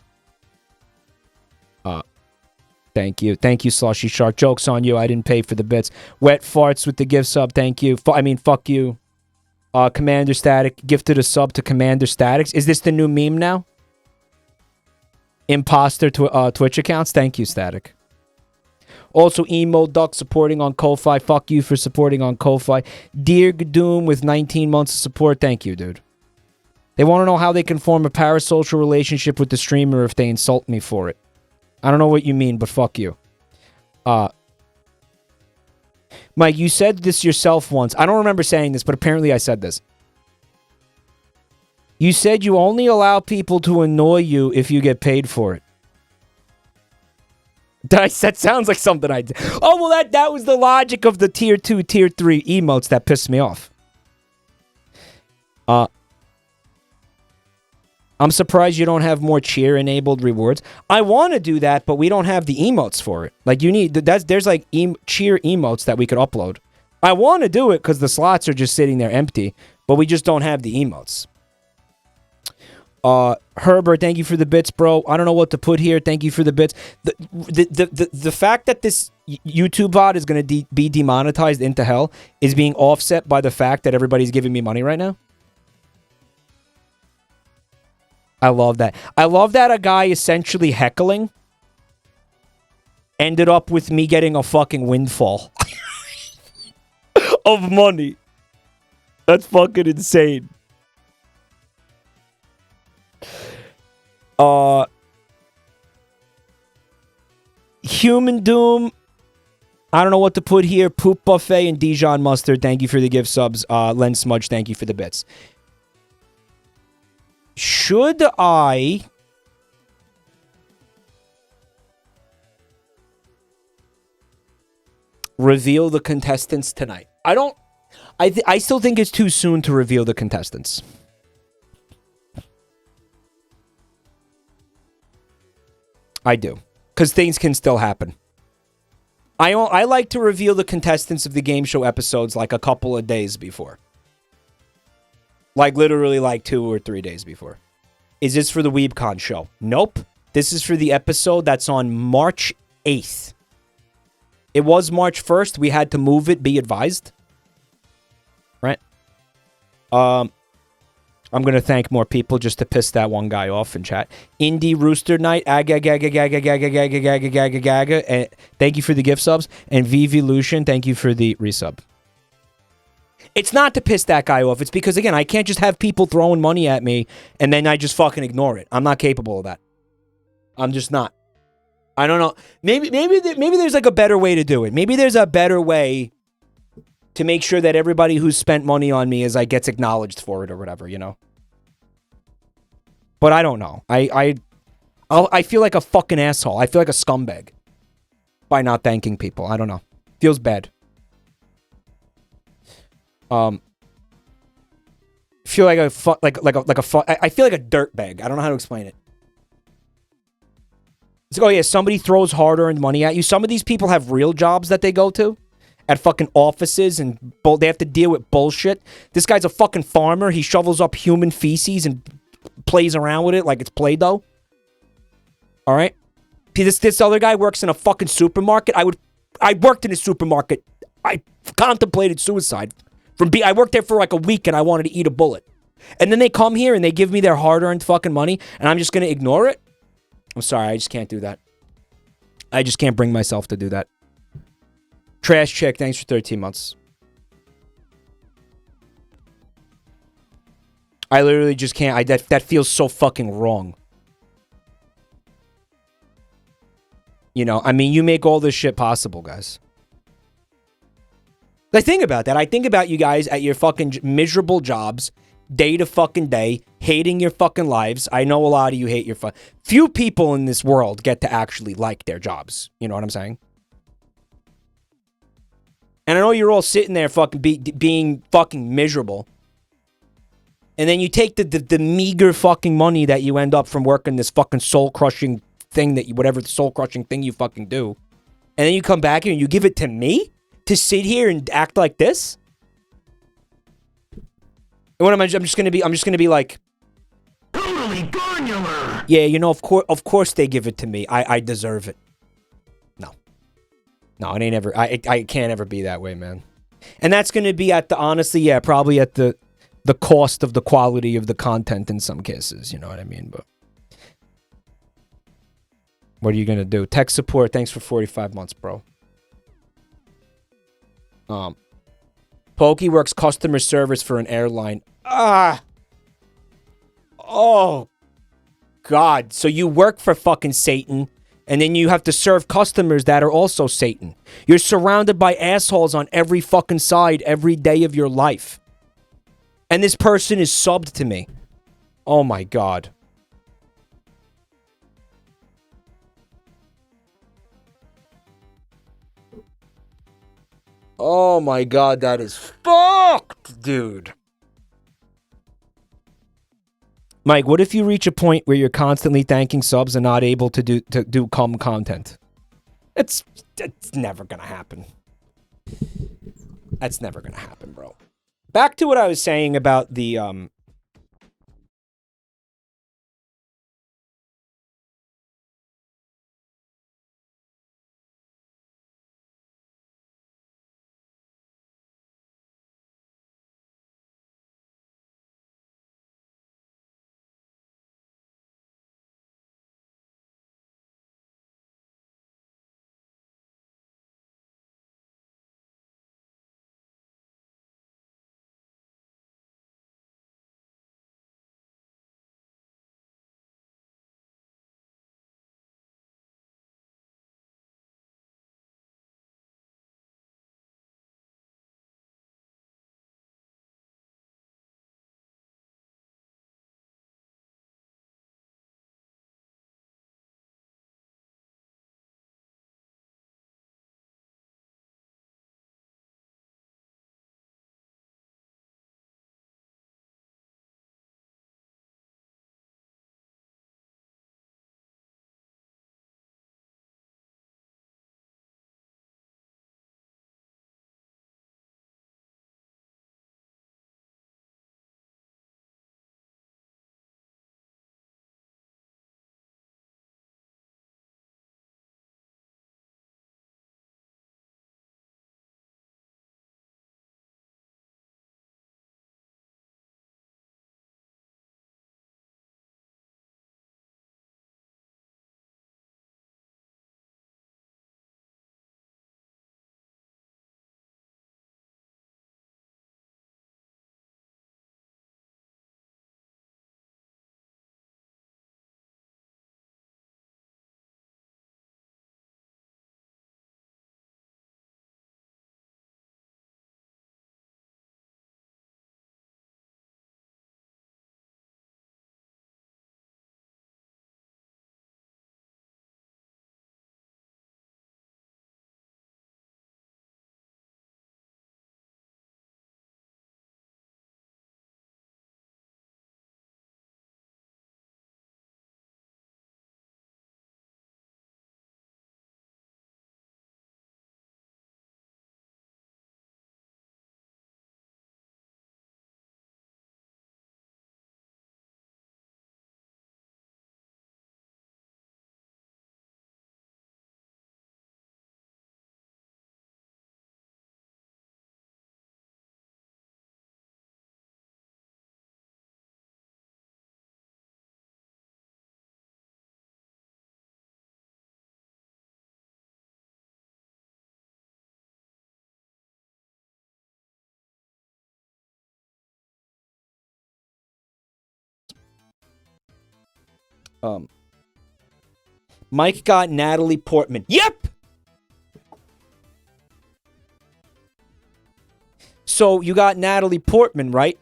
Thank you. Thank you, Slushy Shark. Joke's on you. I didn't pay for the bits. Wet Farts with the gift sub. Thank you. Fuck you. Commander Static gifted a sub to Commander Statics. Is this the new meme now? Imposter Twitch accounts. Thank you, Static. Also, Emo Duck supporting on Ko-Fi. Fuck you for supporting on Ko-Fi. Dear Gadoom with 19 months of support. Thank you, dude. They want to know how they can form a parasocial relationship with the streamer if they insult me for it. I don't know what you mean, but fuck you. Mike, you said this yourself once. I don't remember saying this, but apparently I said this. You said you only allow people to annoy you if you get paid for it. That sounds like something I did. Oh, well, that was the logic of the tier 2, tier 3 emotes that pissed me off. I'm surprised you don't have more cheer-enabled rewards. I want to do that, but we don't have the emotes for it. Like, you need... There's, like, cheer emotes that we could upload. I want to do it because the slots are just sitting there empty, but we just don't have the emotes. Herbert, thank you for the bits, bro. I don't know what to put here. Thank you for the bits. The fact that this YouTube VOD is going to be demonetized into hell is being offset by the fact that everybody's giving me money right now. I love that. I love that a guy essentially heckling ended up with me getting a fucking windfall of money. That's fucking insane. Human Doom. I don't know what to put here. Poop Buffet and Dijon Mustard. Thank you for the gift subs. Len Smudge, thank you for the bits. Should I reveal the contestants tonight? I still think it's too soon to reveal the contestants. I do. Because things can still happen. I like to reveal the contestants of the game show episodes like a couple of days before. Like literally like 2 or 3 days before. Is this for the WeebCon show? Nope. This is for the episode that's on March 8th. It was March 1st. We had to move it, be advised. Right? I'm going to thank more people just to piss that one guy off in chat. Indie Rooster Night. Thank you for the gift subs. And Vivolution, thank you for the resub. It's not to piss that guy off. It's because, again, I can't just have people throwing money at me and then I just fucking ignore it. I'm not capable of that. I'm just not. I don't know. Maybe there's like a better way to do it. Maybe there's a better way to make sure that everybody who's spent money on me gets acknowledged for it or whatever, you know? But I don't know. I feel like a fucking asshole. I feel like a scumbag by not thanking people. I don't know. Feels bad. Feel like I feel like a dirtbag. I don't know how to explain it. It's like, oh yeah, somebody throws hard-earned money at you. Some of these people have real jobs that they go to at fucking offices, and they have to deal with bullshit. This guy's a fucking farmer. He shovels up human feces and plays around with it like it's Play-Doh. All right? This other guy works in a fucking supermarket. I worked in a supermarket. I contemplated suicide. I worked there for like a week and I wanted to eat a bullet. And then they come here and they give me their hard-earned fucking money and I'm just going to ignore it? I'm sorry, I just can't do that. I just can't bring myself to do that. Trash Chick, thanks for 13 months. I literally just can't. That feels so fucking wrong. You know, I mean, you make all this shit possible, guys. I think about that. I think about you guys at your fucking miserable jobs, day to fucking day, hating your fucking lives. I know a lot of you hate your few people in this world get to actually like their jobs. You know what I'm saying? And I know you're all sitting there fucking being fucking miserable. And then you take the meager fucking money that you end up from working this fucking soul-crushing thing that you, whatever soul-crushing thing you fucking do. And then you come back here and you give it to me? To sit here and act like this? And what am I? I'm just gonna be like, totally granular. Yeah, you know, of course they give it to me. I deserve it. No, it ain't ever. I can't ever be that way, man. And that's gonna be at the, honestly, yeah, probably at the cost of the quality of the content in some cases. You know what I mean? But what are you gonna do? Tech support. Thanks for 45 months, bro. Pokey works customer service for an airline. Oh, God. So you work for fucking Satan, and then you have to serve customers that are also Satan. You're surrounded by assholes on every fucking side every day of your life. And this person is subbed to me. Oh, my God. Oh my God, that is fucked, dude. Mike, what if you reach a point where you're constantly thanking subs and not able to do content? It's never gonna happen. That's never gonna happen, bro. Back to what I was saying about the Mike got Natalie Portman. Yep! So, you got Natalie Portman, right?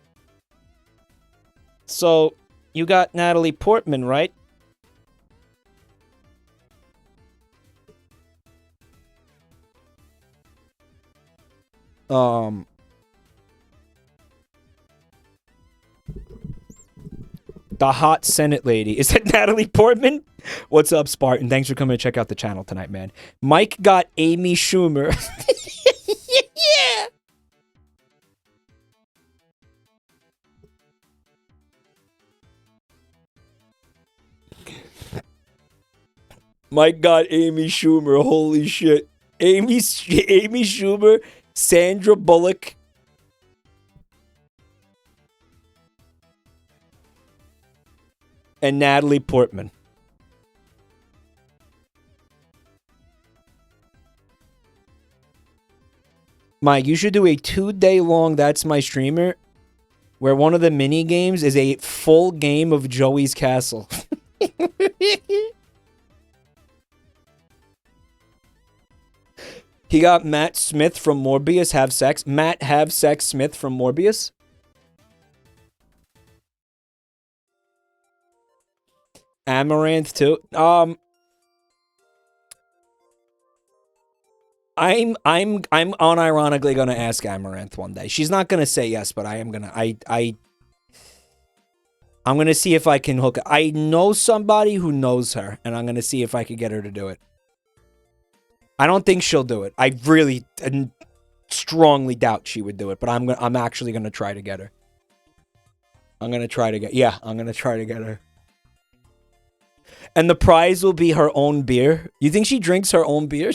So, you got Natalie Portman, right? The hot Senate lady. Is that Natalie Portman? What's up, Spartan? Thanks for coming to check out the channel tonight, man. Mike got Amy Schumer. Yeah! Mike got Amy Schumer. Holy shit. Amy Schumer, Sandra Bullock, and Natalie Portman. Mike, you should do a 2-day long That's My Streamer where one of the mini games is a full game of Joey's Castle. He got Matt Smith from Morbius, have sex. Matt have sex Smith from Morbius. Amaranth too. I'm unironically gonna ask Amaranth one day. She's not gonna say yes, but I am gonna. I'm gonna see if I can hook. I know somebody who knows her, and I'm gonna see if I can get her to do it. I don't think she'll do it. I really strongly doubt she would do it, but I'm actually gonna try to get her. I'm gonna try to get her. And the prize will be her own beer. You think she drinks her own beer?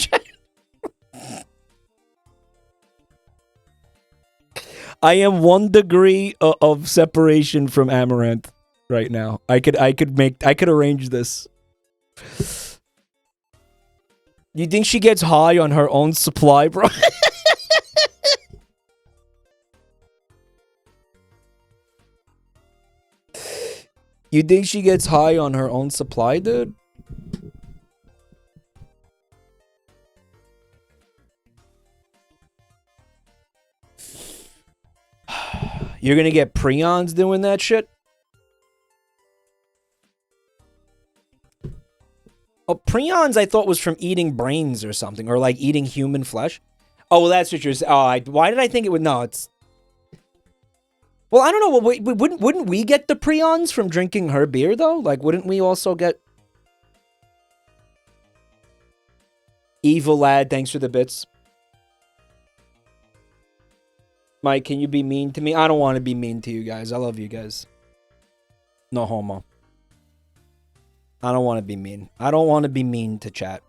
I am 1 degree of separation from Amaranth right now. I could arrange this. You think she gets high on her own supply, bro? You think she gets high on her own supply, dude? You're gonna get prions doing that shit? Oh, prions I thought was from eating brains or something, or like eating human flesh. Oh, well, that's what you're saying. Oh, why did I think it would? No, it's. Well, I don't know. Well, wouldn't we get the prions from drinking her beer though? Like, wouldn't we also get? Evil lad, thanks for the bits. Mike, can you be mean to me? I don't want to be mean to you guys. I love you guys. No homo. I don't want to be mean. I don't want to be mean to chat.